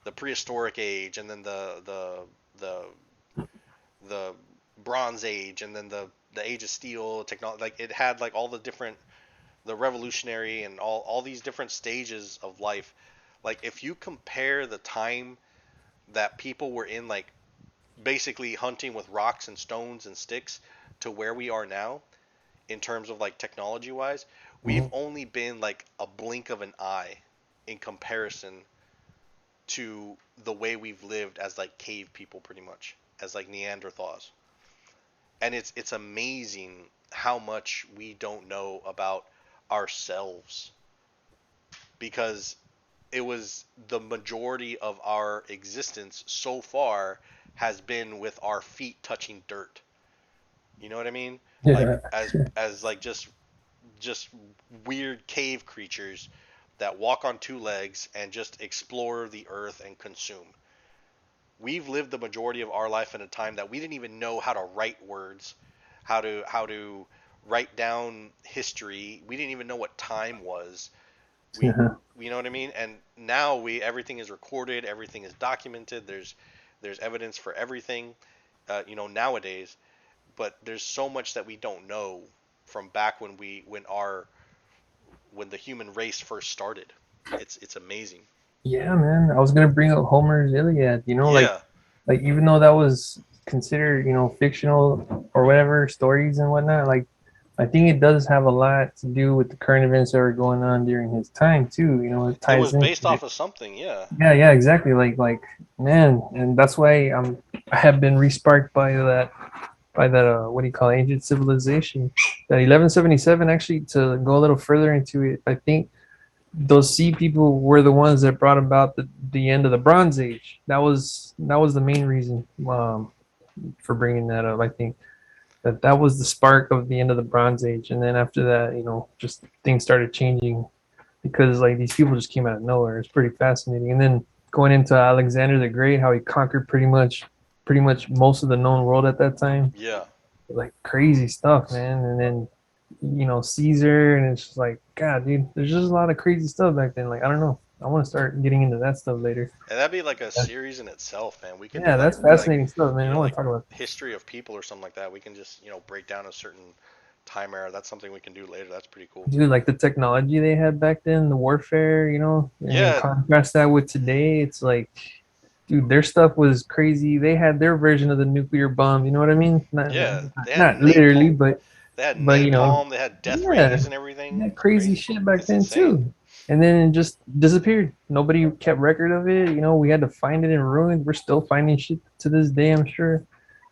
the prehistoric age, and then the the bronze age, and then the age of steel technology. Like it had like all the different, the revolutionary, and all these different stages of life. Like if you compare the time that people were in, like basically hunting with rocks and stones and sticks, to where we are now, in terms of like technology wise, we've Mhm. only been like a blink of an eye in comparison to the way we've lived as like cave people pretty much, as like Neanderthals. And it's amazing how much we don't know about ourselves because it was the majority of our existence so far has been with our feet touching dirt. You know what I mean? Like Yeah. as like just weird cave creatures that walk on two legs and just explore the earth and consume. We've lived the majority of our life in a time that we didn't even know how to write words, how to write down history. We didn't even know what time was. We Yeah. you know what I mean? And now we everything is recorded, everything is documented. There's evidence for everything, nowadays. But there's so much that we don't know from back when the human race first started. It's amazing. Yeah, man. I was gonna bring up Homer's Iliad. Yeah, Like even though that was considered, fictional or whatever stories and whatnot, like I think it does have a lot to do with the current events that were going on during his time too. It it ties was into based it. off of something. Yeah, Yeah, yeah, exactly. Like man, and that's why I have been resparked by that what do you call it, ancient civilization. That 1177 actually to go a little further into it, I think those sea people were the ones that brought about the end of the Bronze Age. That was the main reason for bringing that up. I think that was the spark of the end of the Bronze Age, and then after that, just things started changing because like these people just came out of nowhere. It's pretty fascinating. And then going into Alexander the Great, how he conquered pretty much most of the known world at that time, yeah. like crazy stuff, man. And then Caesar, and it's just like, God, dude, there's just a lot of crazy stuff back then. Like, I don't know. I want to start getting into that stuff later. And that'd be like a series in itself, man. We could do Yeah, like that's like fascinating stuff, man. I want like to talk about, history of people or something like that. We can just break down a certain time era. That's something we can do later. That's pretty cool. dude, like the technology they had back then, the warfare, and then Yeah, contrast that with today. It's like, dude, their stuff was crazy. They had their version of the nuclear bomb. You know what I mean? Not, yeah. They had not literally, napalm. but They had but napalm. They had death yeah, rays and everything. that It's crazy crazy. shit back It's then insane. too. And then it just disappeared. Nobody kept record of it. We had to find it in ruins. We're still finding shit to this day, I'm sure.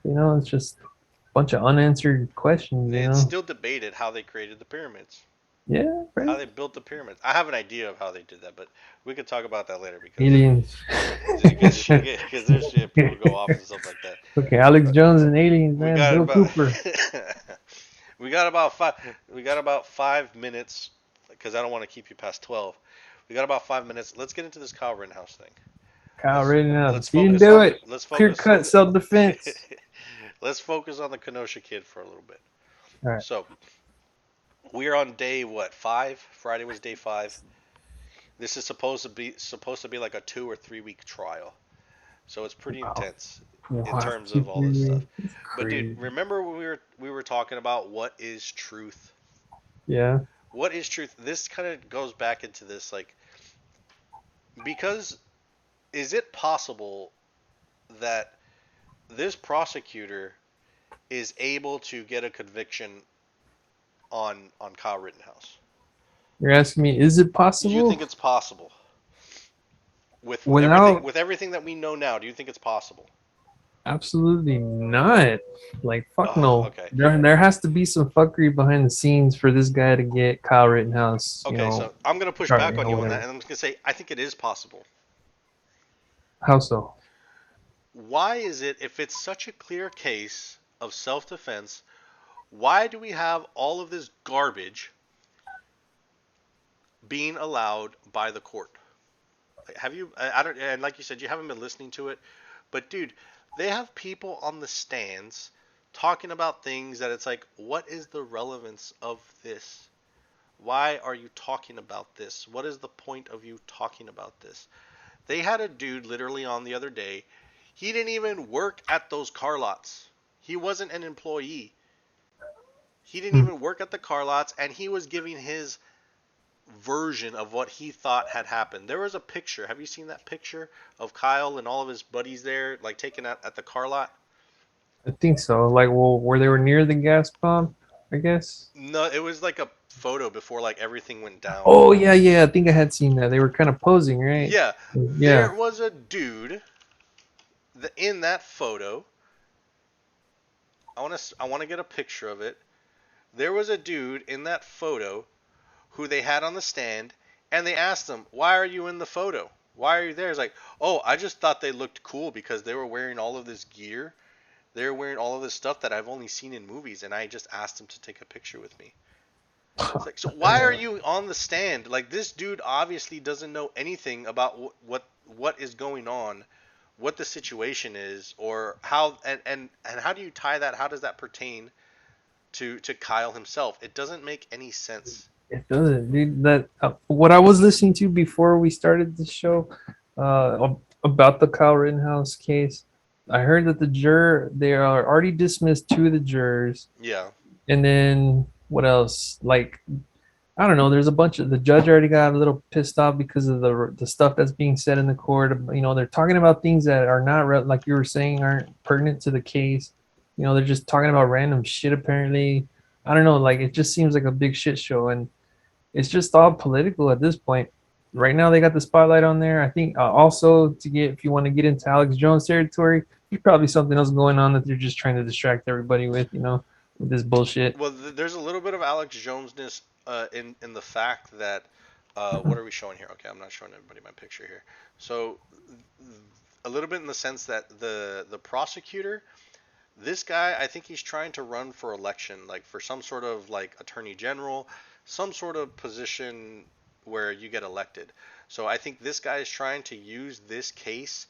It's just a bunch of unanswered questions, It's still debated how they created the pyramids, Yeah, how right. they built the pyramids. I have an idea of how they did that, but we could talk about that later because Aliens. because there's shit people go off and stuff like that. Okay, Alex But Jones and aliens, we man. got Bill about Cooper. we got about 5 minutes because I don't want to keep you past 12. We got about 5 minutes. Let's get into this Kyle Rittenhouse thing. Kyle Let's Rittenhouse. let's He didn't focus do on it. let's Clear focus cut self defense. let's focus on the Kenosha kid for a little bit. All right. So we are on day what 5? Friday was day 5. This is supposed to be like a 2 or 3 week trial. So it's pretty Wow. intense in Wow. terms of all this stuff. It's But dude, crazy. remember when we were talking about what is truth? Yeah. What is truth? This kind of goes back into this like because is it possible that this prosecutor is able to get a conviction on Kyle Rittenhouse? You're asking me, is it Do you think possible? it's possible with everything Without with everything that we know now? Do you think it's possible? absolutely not. Like fuck Oh, no. okay. There has to be some fuckery behind the scenes for this guy to get Kyle Rittenhouse, Okay, so I'm gonna push back charged on or you on that, whatever. and I'm just gonna say I think it is possible. How so? Why is it, if it's such a clear case of self-defense, why do we have all of this garbage being allowed by the court? Like, have you? I don't. And like you said, you haven't been listening to it, but dude, they have people on the stands talking about things that it's like, what is the relevance of this? Why are you talking about this? What is the point of you talking about this? They had a dude literally on the other day. He didn't even work at those car lots. He wasn't an employee. He didn't Hmm. even work at the car lots, and he was giving his version of what he thought had happened. There was a picture. Have you seen that picture of Kyle and all of his buddies there, like taken at the car lot? I think so. Like, well, where they were near the gas pump. I guess. No, it was like a photo before like everything went down. Oh yeah, yeah. I think I had seen that. They were kind of posing, right? Yeah, Yeah. there was a dude in that photo. I want to get a picture of it. There was a dude in that photo who they had on the stand, and they asked him, "Why are you in the photo? Why are you there?" It's like, "Oh, I just thought they looked cool because they were wearing all of this gear. They were wearing all of this stuff that I've only seen in movies, and I just asked them to take a picture with me." It's like, so why are you on the stand? Like this dude obviously doesn't know anything about what is going on, what the situation is, or how and how do you tie that? How does that pertain to Kyle himself? It doesn't make any sense. It doesn't, dude. That what I was listening to before we started the show, about the Kyle Rittenhouse case. I heard that they are already dismissed two of the jurors, Yeah. and then what else? Like I don't know. There's a bunch of the judge already got a little pissed off because of the stuff that's being said in the court. You know, they're talking about things that are not like you were saying aren't pertinent to the case. You know, they're just talking about random shit. Apparently, I don't know. Like it just seems like a big shit show, and it's just all political at this point. Right now, they got the spotlight on there. I think also to get if you want to get into Alex Jones territory, there's probably something else going on that they're just trying to distract everybody with. You know, with this bullshit. Well, there's a little bit of Alex Jonesness in the fact that what are we showing here? Okay, I'm not showing everybody my picture here. So a little bit in the sense that the prosecutor, this guy, I think he's trying to run for election, like for some sort of like attorney general, some sort of position where you get elected. So I think this guy is trying to use this case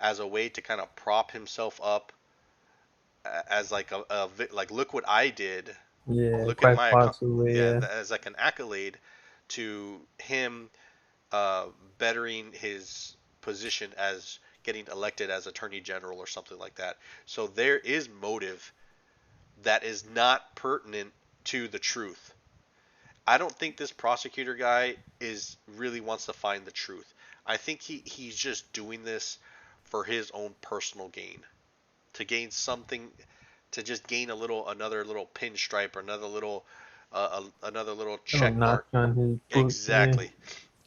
as a way to kind of prop himself up as like like look what I did, Yeah, look at quite my possibly. yeah, Yeah. as like an accolade to him uh, bettering his position as getting elected as attorney general or something like that. So there is motive that is not pertinent to the truth. I don't think this prosecutor guy is really wants to find the truth. I think he's just doing this for his own personal gain, to gain something, to just gain a little another little pinstripe or another little Little check notch mark. on his boot. Yeah. Exactly.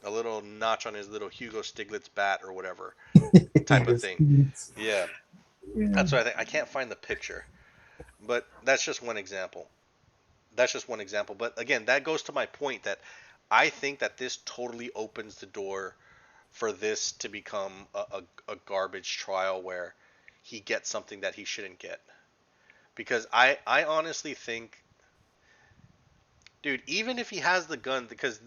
A little notch on his little Hugo Stiglitz bat or whatever type of Yes. thing. Yeah. Yeah. That's what I think. I can't find the picture, but that's just one example. That's just one example. But again, that goes to my point that I think that this totally opens the door for this to become a garbage trial where he gets something that he shouldn't get. Because I honestly think, dude, even if he has the gun, because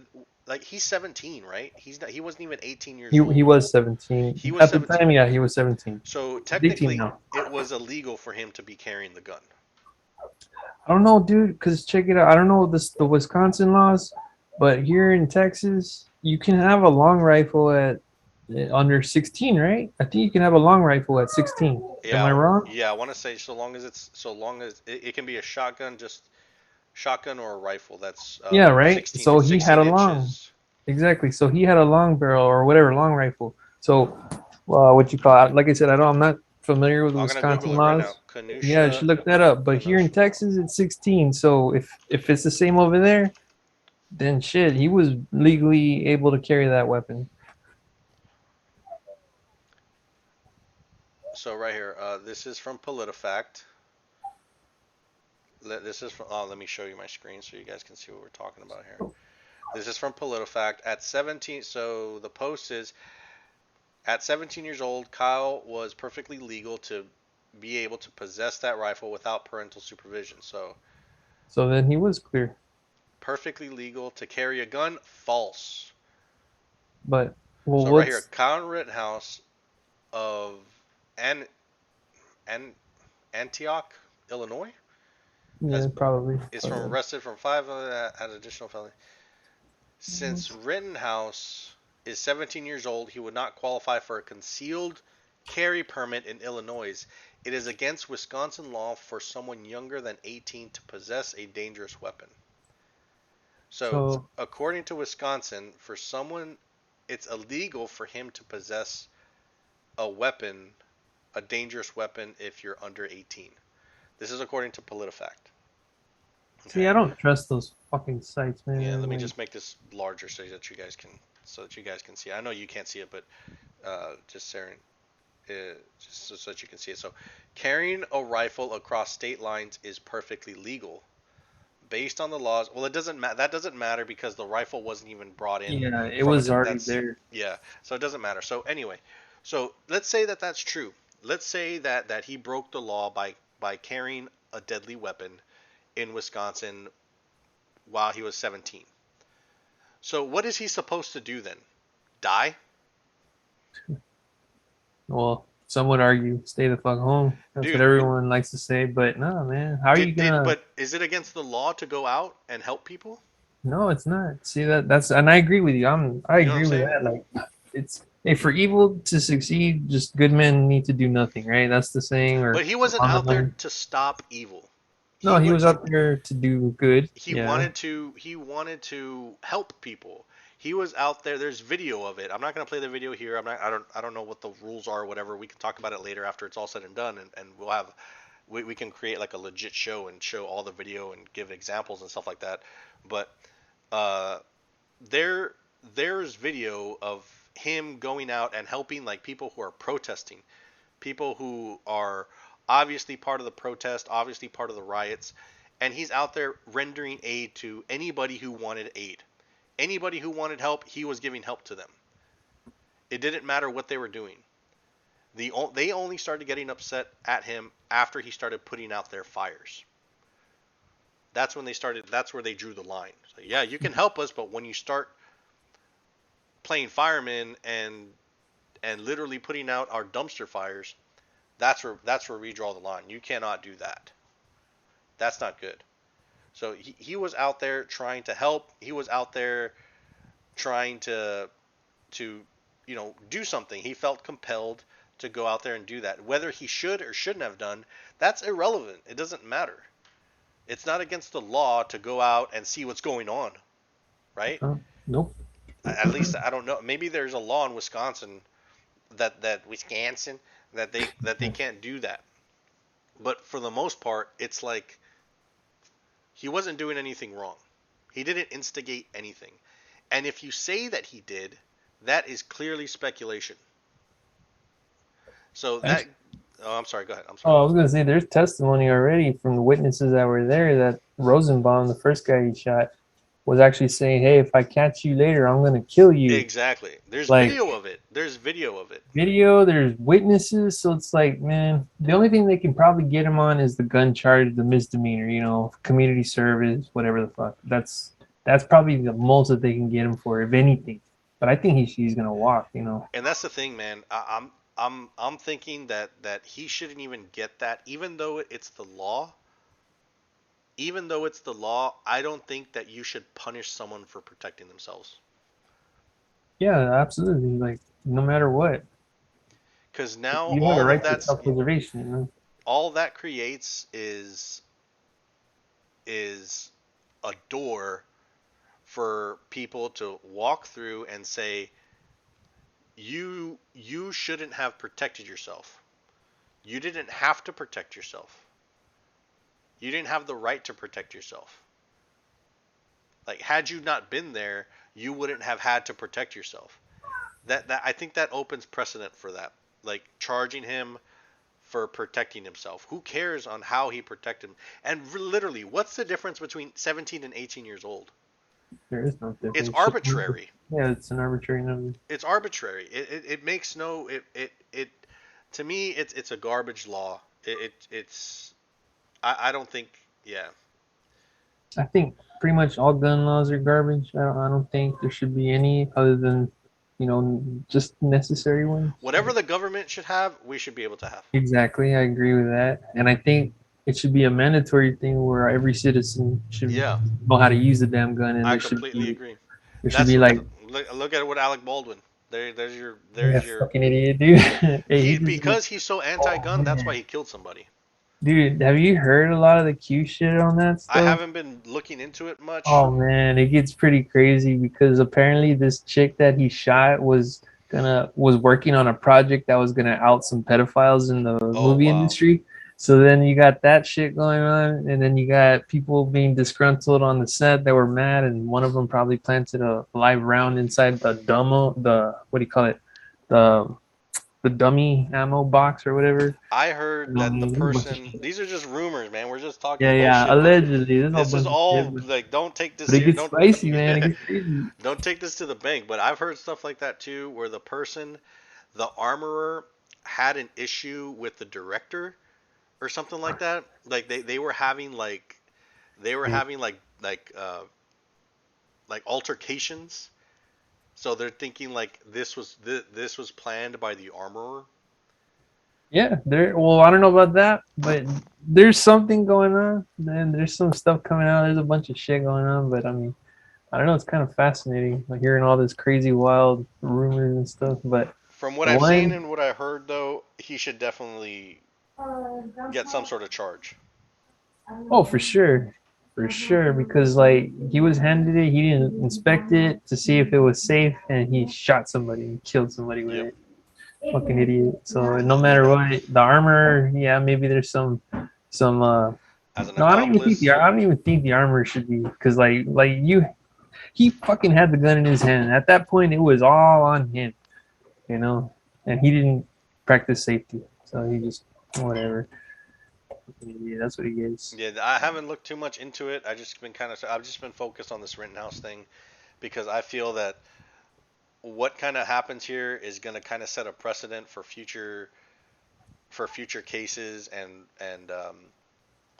like he's 17, right? He wasn't even 18 years He old. was 17 He was at the 17. time. Yeah, he was 17. So He's 18 technically, now. it was illegal for him to be carrying the gun. I don't know, dude. Because check it out. I don't know the Wisconsin laws, but here in Texas, you can have a long rifle at under 16, right? I think you can have a long rifle at 16. Am I Yeah, wrong? yeah. I want to say so long as it can be a shotgun, just shotgun or a rifle. That's Yeah, right. 16 So he had 16 a long, inches. exactly. So he had a long barrel or whatever, long rifle. So, what you call it? Like I said, I don't. I'm not familiar with the I'm gonna Google Wisconsin it right now. laws. Yeah, you Kanusha, should look that up. But here in Kenosha. Texas, it's 16. So if it's the same over there, then shit, he was legally able to carry that weapon. So right here, this is from PolitiFact. This is from. Oh, let me show you my screen so you guys can see what we're talking about here. This is from PolitiFact. At 17, so the post is at 17 years old, Kyle was perfectly legal to be able to possess that rifle without parental supervision. So So then he was clear. perfectly legal to carry a gun, false. But well, So right here, what's Kyle Rittenhouse of An, An, Antioch, Illinois, has yeah, probably. is from But, arrested from five at additional felony. Since Rittenhouse is 17 years old, he would not qualify for a concealed carry permit in Illinois. It is against Wisconsin law for someone younger than 18 to possess a dangerous weapon. So, so according to Wisconsin, for someone, it's illegal for him to possess a weapon, a dangerous weapon, if you're under 18. This is according to PolitiFact. See, Okay. I don't trust those fucking sites, Yeah, let man. me Like, just make this larger so that you guys can see. I know you can't see it, but just Saren, just so that you can see it. So, carrying a rifle across state lines is perfectly legal based on the laws. Well, it doesn't matter. That doesn't matter because the rifle wasn't even brought in yeah, it from a. was already That's there. yeah. So it doesn't matter. So anyway, so let's say that that's true. Let's say that he broke the law by carrying a deadly weapon in Wisconsin while he was 17. So what is he supposed to do then? Die? Well, some would argue, stay the fuck home. That's what Dude, everyone likes to say. But no, man, how are you did gonna? but is it against the law to go out and help people? No, it's not. See that's and I agree with you. I You know what I'm agree with saying? that. Like, it's hey, for evil to succeed, just good men need to do nothing, right? That's the saying, or But he wasn't on the out there money. to stop evil. No, He he would was out there to do good. he Yeah. wanted to help people. He was out there. There's video of it. I'm not gonna play the video here. I don't know what the rules are or whatever. We can talk about it later after it's all said and done, and we'll have we can create like a legit show and show all the video and give examples and stuff like that. But uh, there there's video of him going out and helping like people who are protesting, people who are obviously part of the protest, obviously part of the riots, and he's out there rendering aid to anybody who wanted aid. Anybody who wanted help, he was giving help to them. It didn't matter what they were doing. They only started getting upset at him after he started putting out their fires. That's when they started. That's where they drew the line. So, yeah, you can help us, but when you start playing firemen and literally putting out our dumpster fires, that's where we draw the line. You cannot do that. That's not good. So he was out there trying to help. He was out there trying to do something. He felt compelled to go out there and do that. Whether he should or shouldn't have done, that's irrelevant. It doesn't matter. It's not against the law to go out and see what's going on, right? Nope. At least I don't know. Maybe there's a law in Wisconsin that Wisconsin that they can't do that. But for the most part, it's like he wasn't doing anything wrong. He didn't instigate anything. And if you say that he did, that is clearly speculation. So that. Actually, Oh, I'm sorry. Go ahead. I'm sorry. oh, I was gonna say there's testimony already from the witnesses that were there that Rosenbaum, the first guy he shot, was actually saying, "Hey, if I catch you later, I'm gonna kill you." Exactly. There's Like video of it. There's video of it. video, there's witnesses, so it's like, man, the only thing they can probably get him on is the gun charge, the misdemeanor, community service, whatever the fuck. That's probably the most that they can get him for, if anything. But I think he's gonna walk. And that's the thing, man. I'm thinking that he shouldn't even get that, even though it's the law. Even though it's the law, I don't think that you should punish someone for protecting themselves. Yeah, absolutely. Like no matter what, Because now you have a right to self-preservation. all that creates is a door for people to walk through and say you shouldn't have protected yourself. You didn't have to protect yourself. You didn't have the right to protect yourself. Like had you not been there, you wouldn't have had to protect yourself. That I think that opens precedent for that. Like charging him for protecting himself. Who cares on how he protected him? And literally, what's the difference between 17 and 18 years old? There is no It's difference. arbitrary. Yeah, it's an arbitrary number. It's arbitrary. It makes no it to me it's a garbage law. It's I don't think yeah. I think pretty much all gun laws are garbage. I don't think there should be any other than, just necessary ones. Whatever the government should have, we should be able to have. Exactly, I agree with that. And I think it should be a mandatory thing where every citizen should Yeah, know how to use the damn gun, and I there should completely be agree. there should That's be what like, look at what Alec Baldwin. yeah, There's your fucking idiot, dude. Hey, he he just because he's so oh anti-gun, that's why man, he killed somebody. dude, have you heard a lot of the Q shit on that I stuff? haven't been looking into it much. Oh man, it gets pretty crazy because apparently this chick that he shot was working on a project that was gonna out some pedophiles in the Oh movie wow. industry. So then you got that shit going on, and then you got people being disgruntled on the set that were mad, and one of them probably planted a live round inside the what do you call it, the the dummy ammo box or whatever. I You heard know what I that the mean? There's a bunch of person, shit. these are just rumors, man. We're just talking Yeah, yeah. bullshit, but Allegedly, there's a whole this is bunch of shit, all like, don't take this but it here. gets Don't spicy, man. It gets crazy. don't take this to the bank. But I've heard stuff like that too, where the person, the armorer, had an issue with the director or something like that. Like they were having like they were Yeah. having like altercations. So they're thinking like this was planned by the armorer. Yeah, there. Well, I don't know about that, but there's something going on, man. There's some stuff coming out. There's a bunch of shit going on, but I mean, I don't know. It's kind of fascinating, like hearing all this crazy, wild rumors and stuff. But From what the I've seen one, and what I heard, though, he should definitely get some sort of charge. oh, for sure, because like he was handed it, he didn't inspect it to see if it was safe, and he shot somebody and killed somebody with Yep. it. Fucking idiot. So no matter what, the armor, yeah, maybe there's some As an no, accomplice, I don't even think the armor should be because he fucking had the gun in his hand. At that point it was all on him, you know, and he didn't practice safety. So he just whatever. Yeah, that's what he is. yeah, I haven't looked too much into it. I've just been focused on this Rittenhouse thing because I feel that what kind of happens here is going to kind of set a precedent for future cases and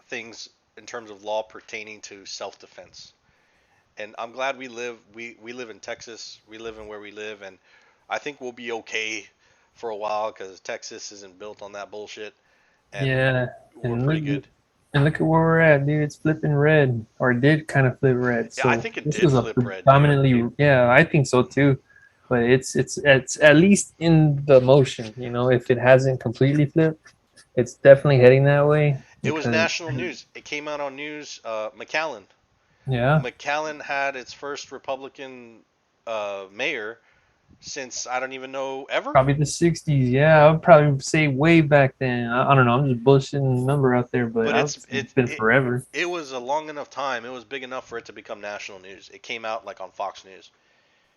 things in terms of law pertaining to self-defense. And I'm glad we live in Texas. We live in where we live, and I think we'll be okay for a while because Texas isn't built on that bullshit, and Yeah, we're and pretty good. look at where we're at, dude. It's flipping red, or it did kind of flip red. Yeah, I So think it this did was a flip red, dude. predominantly, yeah, I think so too. But it's at least in the motion, you know. If it hasn't completely flipped, it's definitely heading that way It was because, national news. It came out on news. yeah, McAllen had its first Republican mayor since I don't even know ever. probably the '60s. Yeah, I would probably say way back then. I don't know. I'm just bullshitting the number out there, but But I would say it's been forever. it was a long enough time. It was big enough for it to become national news. It came out like on Fox News.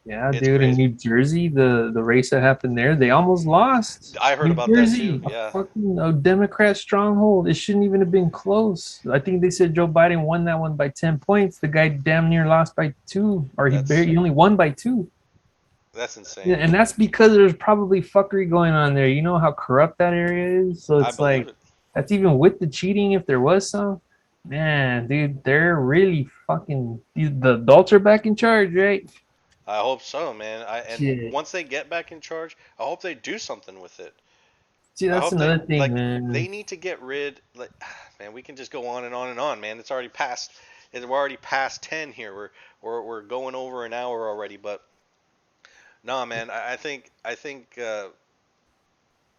Yeah, It's dude, in crazy. New Jersey, the race that happened there, they almost lost. I heard New about that too. Jersey, a Yeah, fucking a Democrat stronghold. It shouldn't even have been close. I think they said Joe Biden won that one by 10 points. The guy damn near lost by two, or that's he only won by two. that's Yeah, insane. and that's because there's probably fuckery going on there. You know how corrupt that area is? So I it's believe like, it. that's even with the cheating, if there was some. Man, dude, they're really fucking. The adults are back in charge, right? I hope so, man. And Shit. once they get back in charge, I hope they do something with it. See, I that's hope they another thing, like man. they need to get rid like man, we can just go on and on and on, man. It's already past we're already past 10 here. We're going over an hour already, but no, man. I think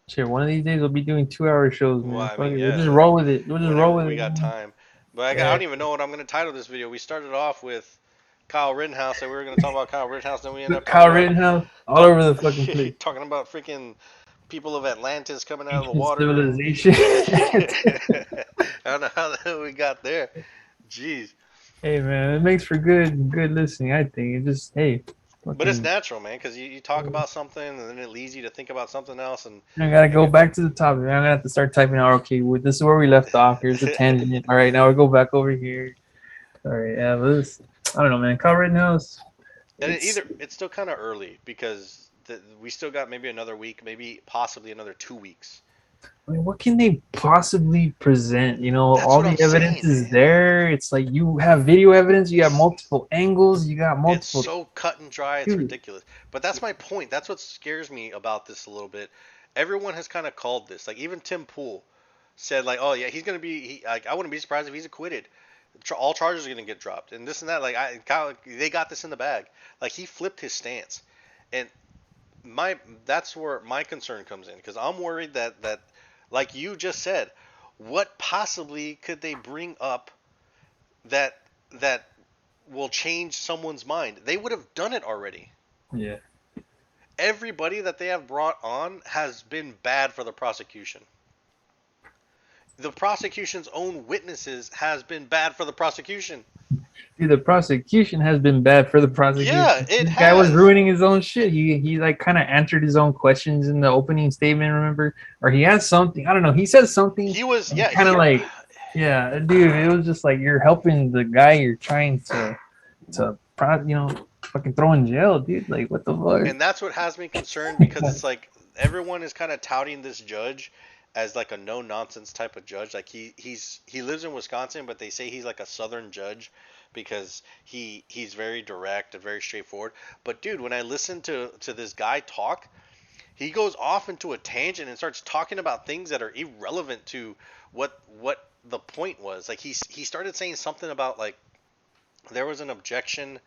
Shit, one of these days we'll be doing 2 hour shows, well, man. I Fuck mean, it. We'll yeah, just roll with it. We'll just roll whenever with we it, got man. time. But I Yeah. don't even know what I'm going to title this video. We started off with Kyle Rittenhouse and we were going to talk about Kyle Rittenhouse, then we ended up talking Kyle about Rittenhouse all talk over the fucking place. talking about freaking people of Atlantis coming out of the Ancient water and civilization. I don't know how the hell we got there. Jeez. Hey, man, it makes for good listening. I think it just hey, But it's fucking. natural, man, because you talk about something and then it leads you to think about something else. And I gotta like, go back to the topic. I'm gonna have to start typing out. Okay, this is where we left off. Here's the tangent. All right, now we go back over here. All right, yeah, but I don't know, man. Kyle Rittenhouse. and It's it's still kind of early because we still got maybe another week, maybe possibly another 2 weeks. I mean, what can they possibly present? You know, That's all what I'm the evidence saying, is man. there. It's like you have video evidence, you have It's multiple angles, you got it's multiple. so cut and dry, it's Dude, ridiculous. But that's my point. That's what scares me about this a little bit. Everyone has kind of called this. Like even Tim Pool said, like, oh yeah, he's gonna be. Like I wouldn't be surprised if he's acquitted. All charges are gonna get dropped, and this and that. Like they got this in the bag. Like he flipped his stance, and my that's where my concern comes in because I'm worried that like you just said, what possibly could they bring up that that will change someone's mind? They would have done it already. yeah. Everybody that they have brought on has been bad for the prosecution. The prosecution's own witnesses has been bad for the prosecution. Dude, the prosecution has been bad for the Yeah, prosecution. it This guy was has. ruining his own shit. He like kind of answered his own questions in the opening statement, remember? Or he has something. I don't know. He says something He was, and yeah, kind of he. like, yeah, dude. It was just like you're helping the guy you're trying fucking throw in jail, dude. Like what the fuck? And that's what has me concerned because it's like everyone is kind of touting this judge as like a no nonsense type of judge. Like he lives in Wisconsin, but they say he's like a southern judge because he's very direct and very straightforward. But dude, when I listen to this guy talk, he goes off into a tangent and starts talking about things that are irrelevant to what the point was. Like he started saying something about like there was an objection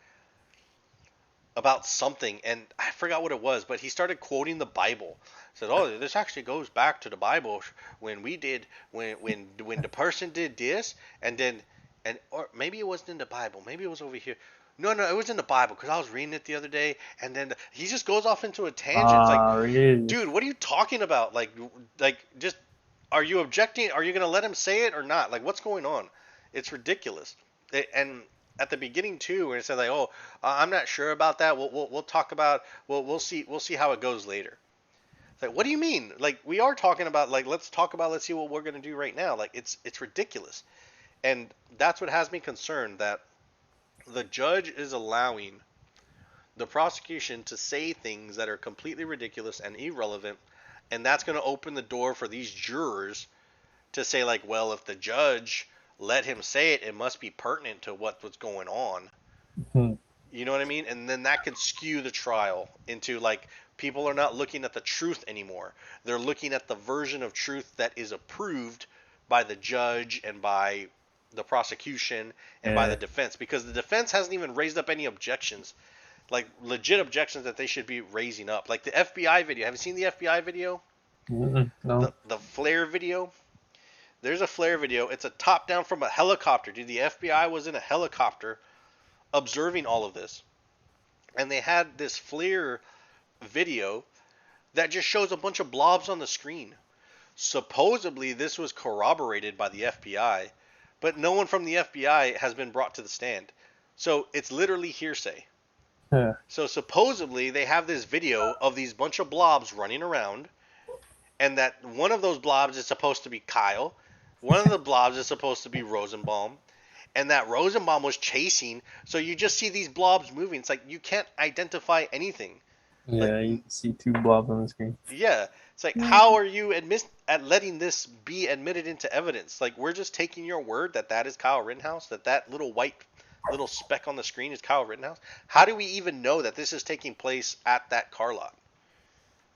about something, and I forgot what it was, but he started quoting the Bible. Said, "Oh, this actually goes back to the Bible when we did when the person did this, and then and or maybe it wasn't in the Bible, maybe it was over here. No, no, it was in the Bible because I was reading it the other day, and then he just goes off into a tangent. It's like, Really? dude, what are you talking about? Like just are you objecting? Are you gonna let him say it or not? Like, what's going on? It's ridiculous. And at the beginning too, when it said like, "Oh, I'm not sure about that. We'll talk about. We'll see how it goes later." It's like, what do you mean? Like, we are talking about like let's talk about let's see what we're gonna do right now. Like, it's ridiculous, and that's what has me concerned that the judge is allowing the prosecution to say things that are completely ridiculous and irrelevant, and that's going to open the door for these jurors to say like, well, if the judge let him say it, it must be pertinent to what was going on. Hmm. You know what I mean? And then that could skew the trial into like people are not looking at the truth anymore. They're looking at the version of truth that is approved by the judge and by the prosecution and by the Yeah. defense because the defense hasn't even raised up any objections, like legit objections that they should be raising up. Like the FBI video. Have you seen the FBI video? The No. the flare video? There's a flare video. It's a top down from a helicopter. Dude, the FBI was in a helicopter observing all of this. And they had this flare video that just shows a bunch of blobs on the screen. Supposedly, this was corroborated by the FBI, but no one from the FBI has been brought to the stand. So it's literally hearsay. Yeah. So supposedly, they have this video of these bunch of blobs running around, and that one of those blobs is supposed to be Kyle, one of the blobs is supposed to be Rosenbaum, and that Rosenbaum was chasing. So you just see these blobs moving. It's like you can't identify anything. Like, Yeah, you can see two blobs on the screen. yeah, it's like how are you at letting this be admitted into evidence? Like we're just taking your word that that is Kyle Rittenhouse, that that little white little speck on the screen is Kyle Rittenhouse. How do we even know that this is taking place at that car lot?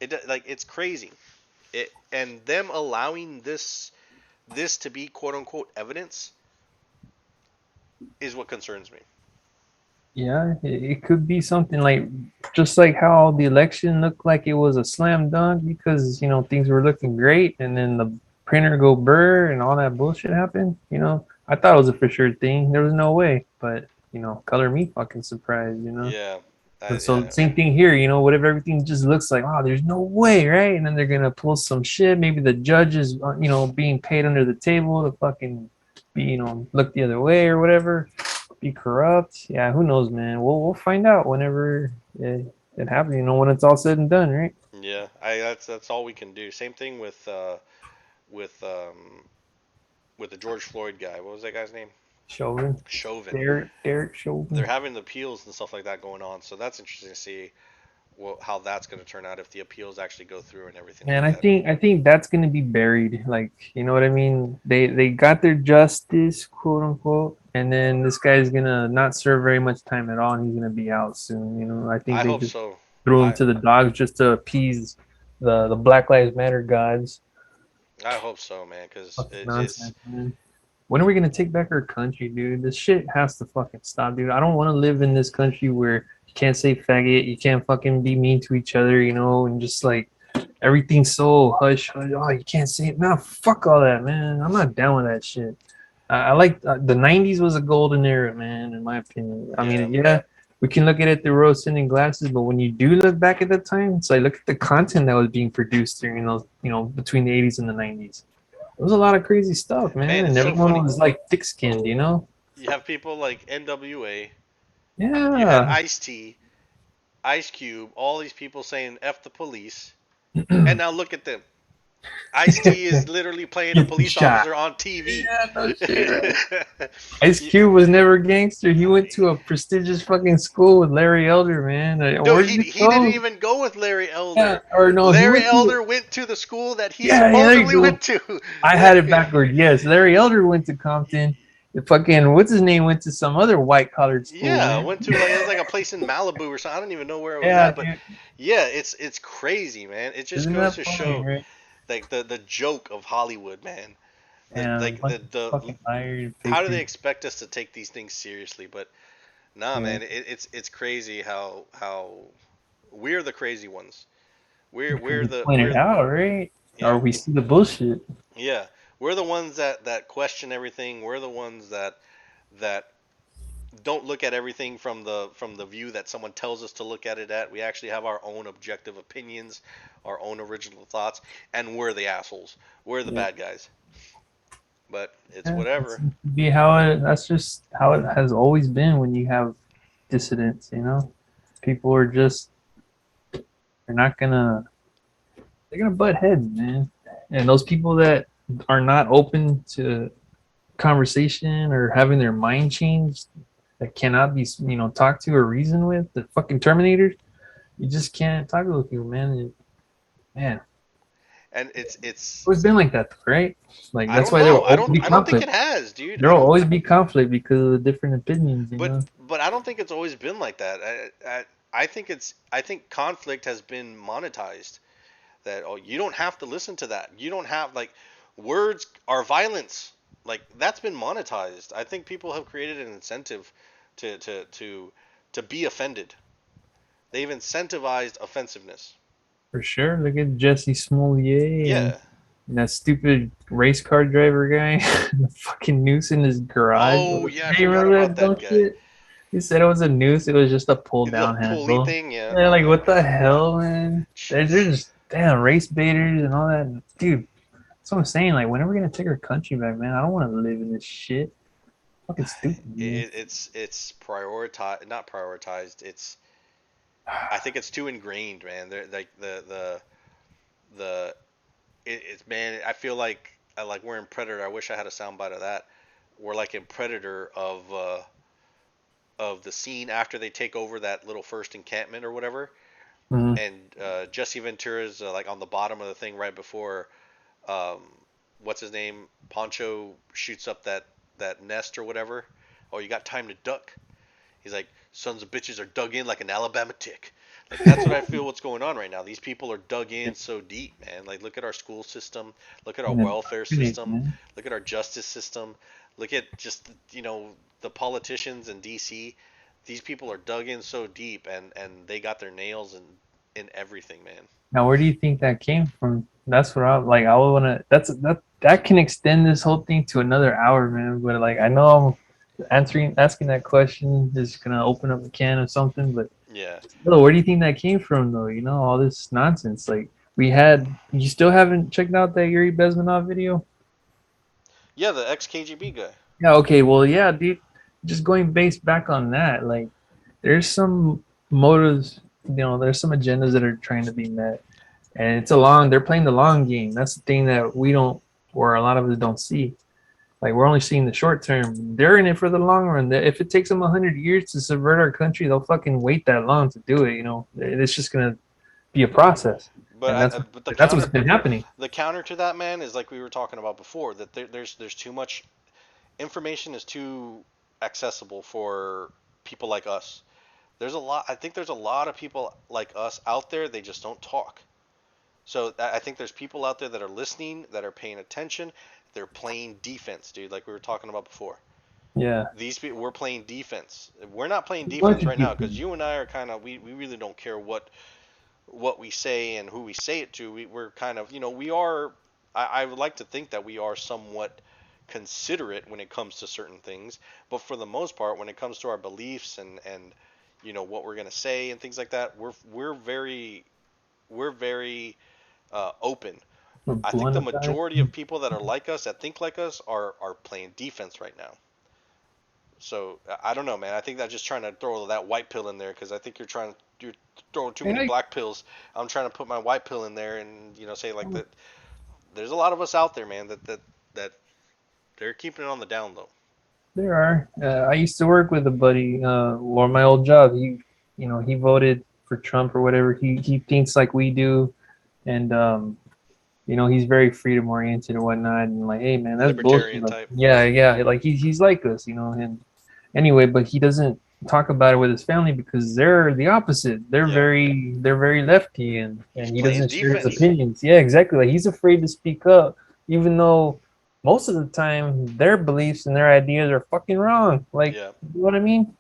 It's crazy. And them allowing this to be quote unquote evidence is what concerns me. Yeah, it could be something like just like how the election looked like it was a slam dunk because things were looking great, and then the printer go burr and all that bullshit happened. I thought it was a for sure thing. There was no way, but color me fucking surprised. Yeah, But so yeah, same thing here. What if everything just looks like, oh, there's no way, right? And then they're gonna pull some shit. Maybe the judge is, being paid under the table to fucking be, look the other way or whatever, be corrupt. Yeah, who knows, man? We'll find out whenever it happens. When it's all said and done, right? yeah. That's all we can do. Same thing with with the George Floyd guy. What was that guy's name? Chauvin, Chauvin. Derek They're Chauvin. having the appeals and stuff like that going on, so that's interesting to see how that's going to turn out if the appeals actually go through and everything And like that. I think that's gonna be buried. Like, you know what I mean? They got their justice, quote unquote, and then this guy's gonna not serve very much time at all, and he's gonna be out soon. I think I they hope just so. threw him I to the dogs just to appease the Black Lives Matter gods. I hope so, man, because Fucking it's nonsense, man. When are we gonna take back our country, dude? This shit has to fucking stop, dude. I don't want to live in this country where you can't say faggot, you can't fucking be mean to each other, and just like everything's so hush, hush. Oh, you can't say it. Nah, fuck all that, man. I'm not down with that shit. I like the '90s was a golden era, man, in my opinion. I yeah. mean, yeah, we can look at it through rose-tinted glasses, but when you do look back at that time, it's like look at the content that was being produced during those, between the '80s and the '90s. It was a lot of crazy stuff, man, Man, and it's so everyone funny. was like thick-skinned, you know? You have people like NWA. You had Yeah. Ice-T, Ice Cube, all these people saying "F the police," and now look at them. Ice-T is literally playing a Get police shot. officer on TV. Yeah, no shit, right? Ice Cube was never a gangster. He went to a prestigious fucking school with Larry Elder, man. No, Where did he he he didn't go? even go with Larry Yeah, Elder. or no, he Larry went to. Elder went to the school that he Yeah, yeah, there you supposedly go. went to. I had it backward. Yes, Larry Elder went to Compton. The fucking what's his name went to some other white collared school, Yeah, man. went to like it was like a place in Malibu or something. I don't even know where it was Yeah, at, but dude. yeah, it's crazy, man. It just Isn't goes that to funny, show right? like the joke of Hollywood, man. The And a like bunch of the fucking liars, how do they fakers. expect us to take these things seriously? But nah, Yeah. man, it's crazy how we're the crazy ones. Because We're we the point it we're out, right? yeah Or we see the bullshit. yeah we're the ones that question everything. We're the ones that don't look at everything from the view that someone tells us to look at it at. We actually have our own objective opinions, our own original thoughts, and we're the assholes. We're the Yeah. bad guys. But it's Yeah, that whatever. seems to be how it. That's just how it has always been when you have dissidents. You know, people are just they're not gonna they're gonna butt heads, man. And those people that are not open to conversation or having their mind changed, that cannot be talked to or reasoned with, the fucking Terminators. You just can't talk to those people, man. Man, And it's always been like that, right? Like I that's don't why there will know. always be I don't think it conflict. has, dude. There I will don't. always be conflict because of the different opinions, you know. But I don't think it's always been like that. I think conflict has been monetized. That oh, you don't have to listen to that. You don't have like words are violence. Like that's been monetized. I think people have created an incentive to to to to be offended. They've incentivized offensiveness. For sure. Look at Jesse Smollett Yeah. and that stupid race car driver guy, the fucking noose in his garage. Oh Do yeah, I you forgot remember about that dumb that guy. shit? He said it was a noose. It was just a pull The down pulley handle. thing, yeah. Yeah, Oh like my what the god. hell, man? They're Jeez. just damn race baiters and all that. Dude, that's what I'm saying. Like, when are we gonna take our country back, man? I don't want to live in this shit. Fucking stupid, man. It's prioritized, not prioritized. It's I think it's too ingrained, man. They're like the it's man. I feel like we're in Predator. I wish I had a soundbite of that. We're like in Predator of the scene after they take over that little first encampment or whatever, Mhm. and Jesse Ventura's like on the bottom of the thing right before um, what's his name Poncho shoots up that nest or whatever. Oh, you got time to duck. He's like, sons of bitches are dug in like an Alabama tick. Like that's what I feel what's going on right now. These people are dug in so deep, man. Like look at our school system, look at our Yeah, welfare great, system, man. look at our justice system, look at just the politicians in DC. These people are dug in so deep and they got their nails in everything, man. Now, where do you think that came from? That's what I like. I would wanna. That can extend this whole thing to another hour, man. But like, I know I'm asking that question is gonna open up a can of something. But Yeah. still, where do you think that came from, though? You know, all this nonsense. Like, you still haven't checked out that Yuri Bezmenov video? Yeah, the ex KGB guy. Yeah. Okay. Well, yeah, dude. Just going based back on that, like, there's some motives. There's some agendas that are trying to be met. And they're playing the long game. That's the thing that we don't, or a lot of us don't see. Like, we're only seeing the short term. They're in it for the long run. If it takes them 100 years to subvert our country, they'll fucking wait that long to do it. It's just gonna be a process, and But that's what's the been happening. counter to that, man, is like we were talking about before that there's too much information is too accessible for people like us. There's a lot. I think there's a lot of people like us out there. They just don't talk. So I think there's people out there that are listening, that are paying attention. They're playing defense, dude. Like we were talking about before. Yeah, These people, we're playing defense. We're not playing a bunch defense of right now people. because you and I are kind of we really don't care what we say and who we say it to. We're kind of we are. I would like to think that we are somewhat considerate when it comes to certain things, but for the most part, when it comes to our beliefs and what we're gonna say and things like that, we're very open We're I think the blowing up guys. majority of people that are like us, that think like us, are playing defense right now. So I don't know, man. I think that's just trying to throw that white pill in there because I think you're throwing too And many I, black pills. I'm trying to put my white pill in there and say like that. There's a lot of us out there, man. That they're keeping it on the down low. there are. I used to work with a buddy, or my old job. He voted for Trump or whatever. He thinks like we do, and he's very freedom oriented and whatnot. And like, hey man, that's bullshit. Libertarian Like, type. yeah, yeah, like he's like us, And anyway, but he doesn't talk about it with his family because they're the opposite. Yeah. They're very lefty, He's and he playing doesn't share his defense. opinions. Yeah, exactly. Like he's afraid to speak up, even though most of the time their beliefs and their ideas are fucking wrong. Like, Yeah. you know what I mean?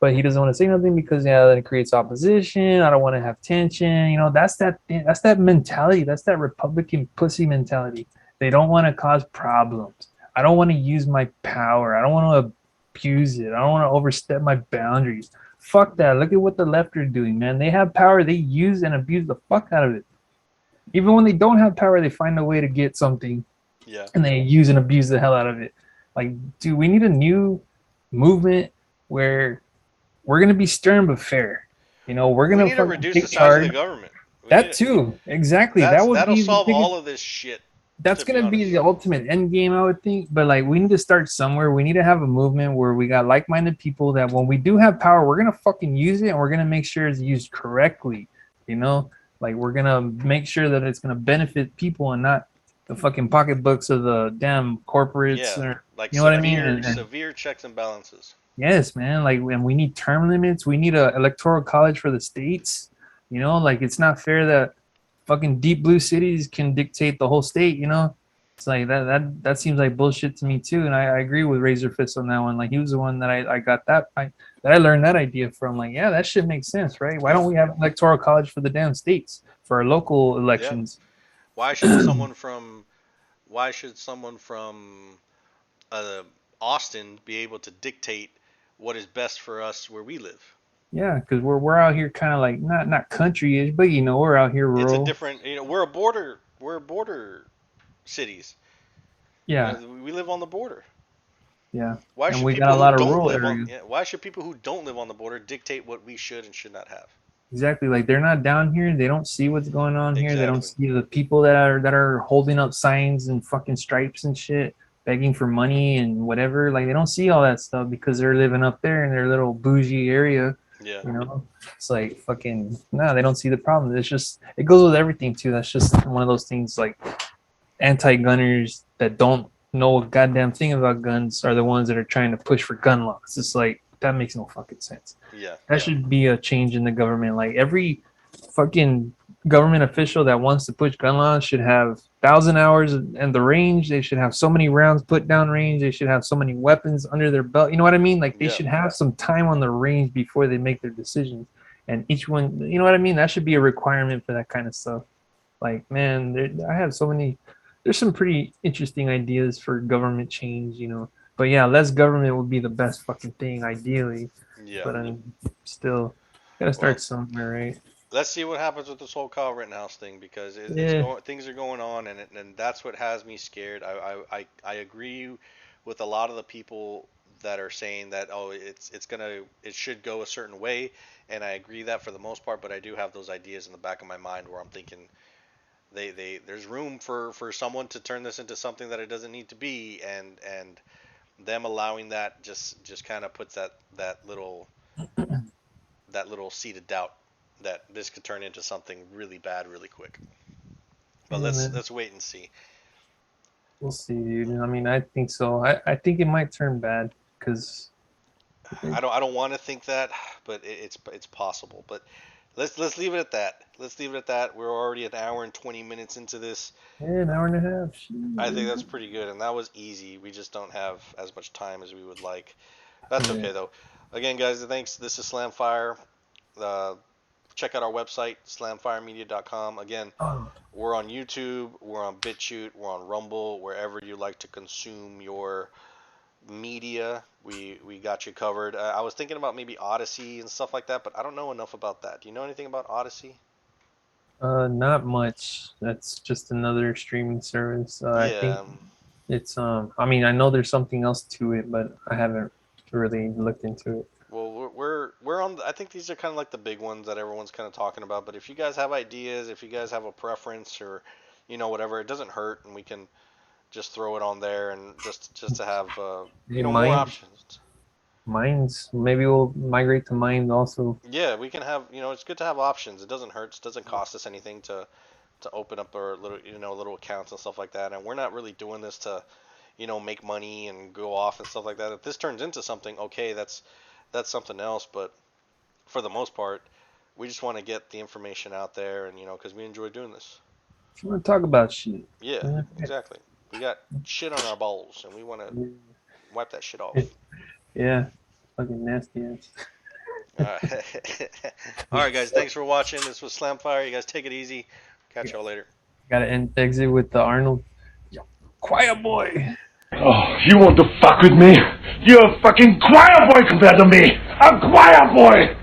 But he doesn't want to say nothing because then it creates opposition. I don't want to have tension. That's that mentality. That's that Republican pussy mentality. They don't want to cause problems. I don't want to use my power. I don't want to abuse it. I don't want to overstep my boundaries. Fuck that. Look at what the left are doing, man. They have power. They use and abuse the fuck out of it. Even when they don't have power, they find a way to get something Yeah. and they use and abuse the hell out of it. Like, dude, we need a new movement where we're gonna be stern but fair. We're We gonna need to fucking reduce the take size of the charge. government. We need That to, too, exactly. That would that'll be the solve biggest. all of this shit. That's To be gonna be honest. the ultimate end game, I would think. But like, we need to start somewhere. We need to have a movement where we got like-minded people that when we do have power, we're gonna fucking use it, and we're gonna make sure it's used correctly. You know, like we're gonna make sure that it's gonna benefit people and not the fucking pocketbooks of the damn corporates, Yeah. or Like you know what I mean? severe checks and balances. Yes, man. Like, and we need term limits. We need a electoral college for the states. Like it's not fair that fucking deep blue cities can dictate the whole state. It's like that seems like bullshit to me too. And I agree with Razor Fist on that one. Like he was the one that I got that I learned that idea from. Like, yeah, that shit makes sense, right? Why Yeah. don't we have electoral college for the damn states for our local Yeah. elections? Why should someone from why should someone from uh, Austin be able to dictate what is best for us where we live? Yeah, because we're out here kind of like not country-ish, but we're out here It's a rural. different, we're border cities. Yeah, We live on the border. yeah. Why And should we got people a who lot of don't rural live on areas. yeah, why should people who don't live on the border dictate what we should and should not have? Exactly. Like they're not down here. They don't see what's going on here. They don't Exactly. see the people that are holding up signs and fucking stripes and shit, begging for money and whatever. Like they don't see all that stuff because they're living up there in their little bougie area. Yeah. It's like fucking no, they don't see the problem. It's just it goes with everything too. That's just one of those things like anti-gunners that don't know a goddamn thing about guns are the ones that are trying to push for gun laws. It's like that makes no fucking sense. Yeah. That should be a change in the government. Like every fucking government official that wants to push gun laws should have 1,000 hours and the range. They should have so many rounds put down range. They should have so many weapons under their belt. You know what I mean? Like they Yeah. should have some time on the range before they make their decisions. And each one, you know what I mean? That should be a requirement for that kind of stuff. Like, man, I have so many. There's some pretty interesting ideas for government change. But yeah, less government would be the best fucking thing, ideally. Yeah. But I mean, still, gotta Well, start somewhere, right? let's see what happens with this whole Kyle Rittenhouse thing because it's Yeah, going things are going on and that's what has me scared. I agree with a lot of the people that are saying that it should go a certain way and I agree that for the most part, but I do have those ideas in the back of my mind where I'm thinking there's room for someone to turn this into something that it doesn't need to be and them allowing that just kind of puts that little seed of doubt that this could turn into something really bad really quick. But yeah, man. let's wait and see. We'll see, dude. I mean, I think so. I think it might turn bad because I don't want to think that, but it's possible. But let's leave it at that. Let's leave it at that. We're already an hour and 20 minutes into this. yeah, an hour and a half. I think Shit. that's pretty good, and that was easy. We just don't have as much time as we would like. That's Yeah. okay though. Again, guys, thanks. This is Slamfire. Uh, Check out our website, slamfiremedia.com. Again, Oh, we're on YouTube, we're on BitChute, we're on Rumble, wherever you like to consume your media. We got you covered. I was thinking about maybe Odyssey and stuff like that, but I don't know enough about that. Do you know anything about Odyssey? Not much. That's just another streaming service. I think Yeah. it's I mean, I know there's something else to it, but I haven't really looked into it. Well, we're on. I think these are kind of like the big ones that everyone's kind of talking about. But if you guys have ideas, if you guys have a preference, or whatever, it doesn't hurt, and we can just throw it on there, and just to have Hey, more mine, options. mine's maybe we'll migrate to mine also. Yeah, we can have. It's good to have options. It doesn't hurt. It doesn't cost us anything to open up our little little accounts and stuff like that. And we're not really doing this to make money and go off and stuff like that. If this turns into something, okay, that's something else. But for the most part, we just want to get the information out there, and because we enjoy doing this. If you want to talk about shit, Yeah, yeah, exactly. We got shit on our balls, and we want to wipe that shit yeah, off. yeah, fucking nasty ass. All right, all right, guys. Thanks for watching. This was Slamfire. You guys take it easy. Catch y'all later. Gotta end exit with the Arnold. Yo, quiet boy. Oh, you want to fuck with me? You're a fucking choir boy compared to me! A choir boy!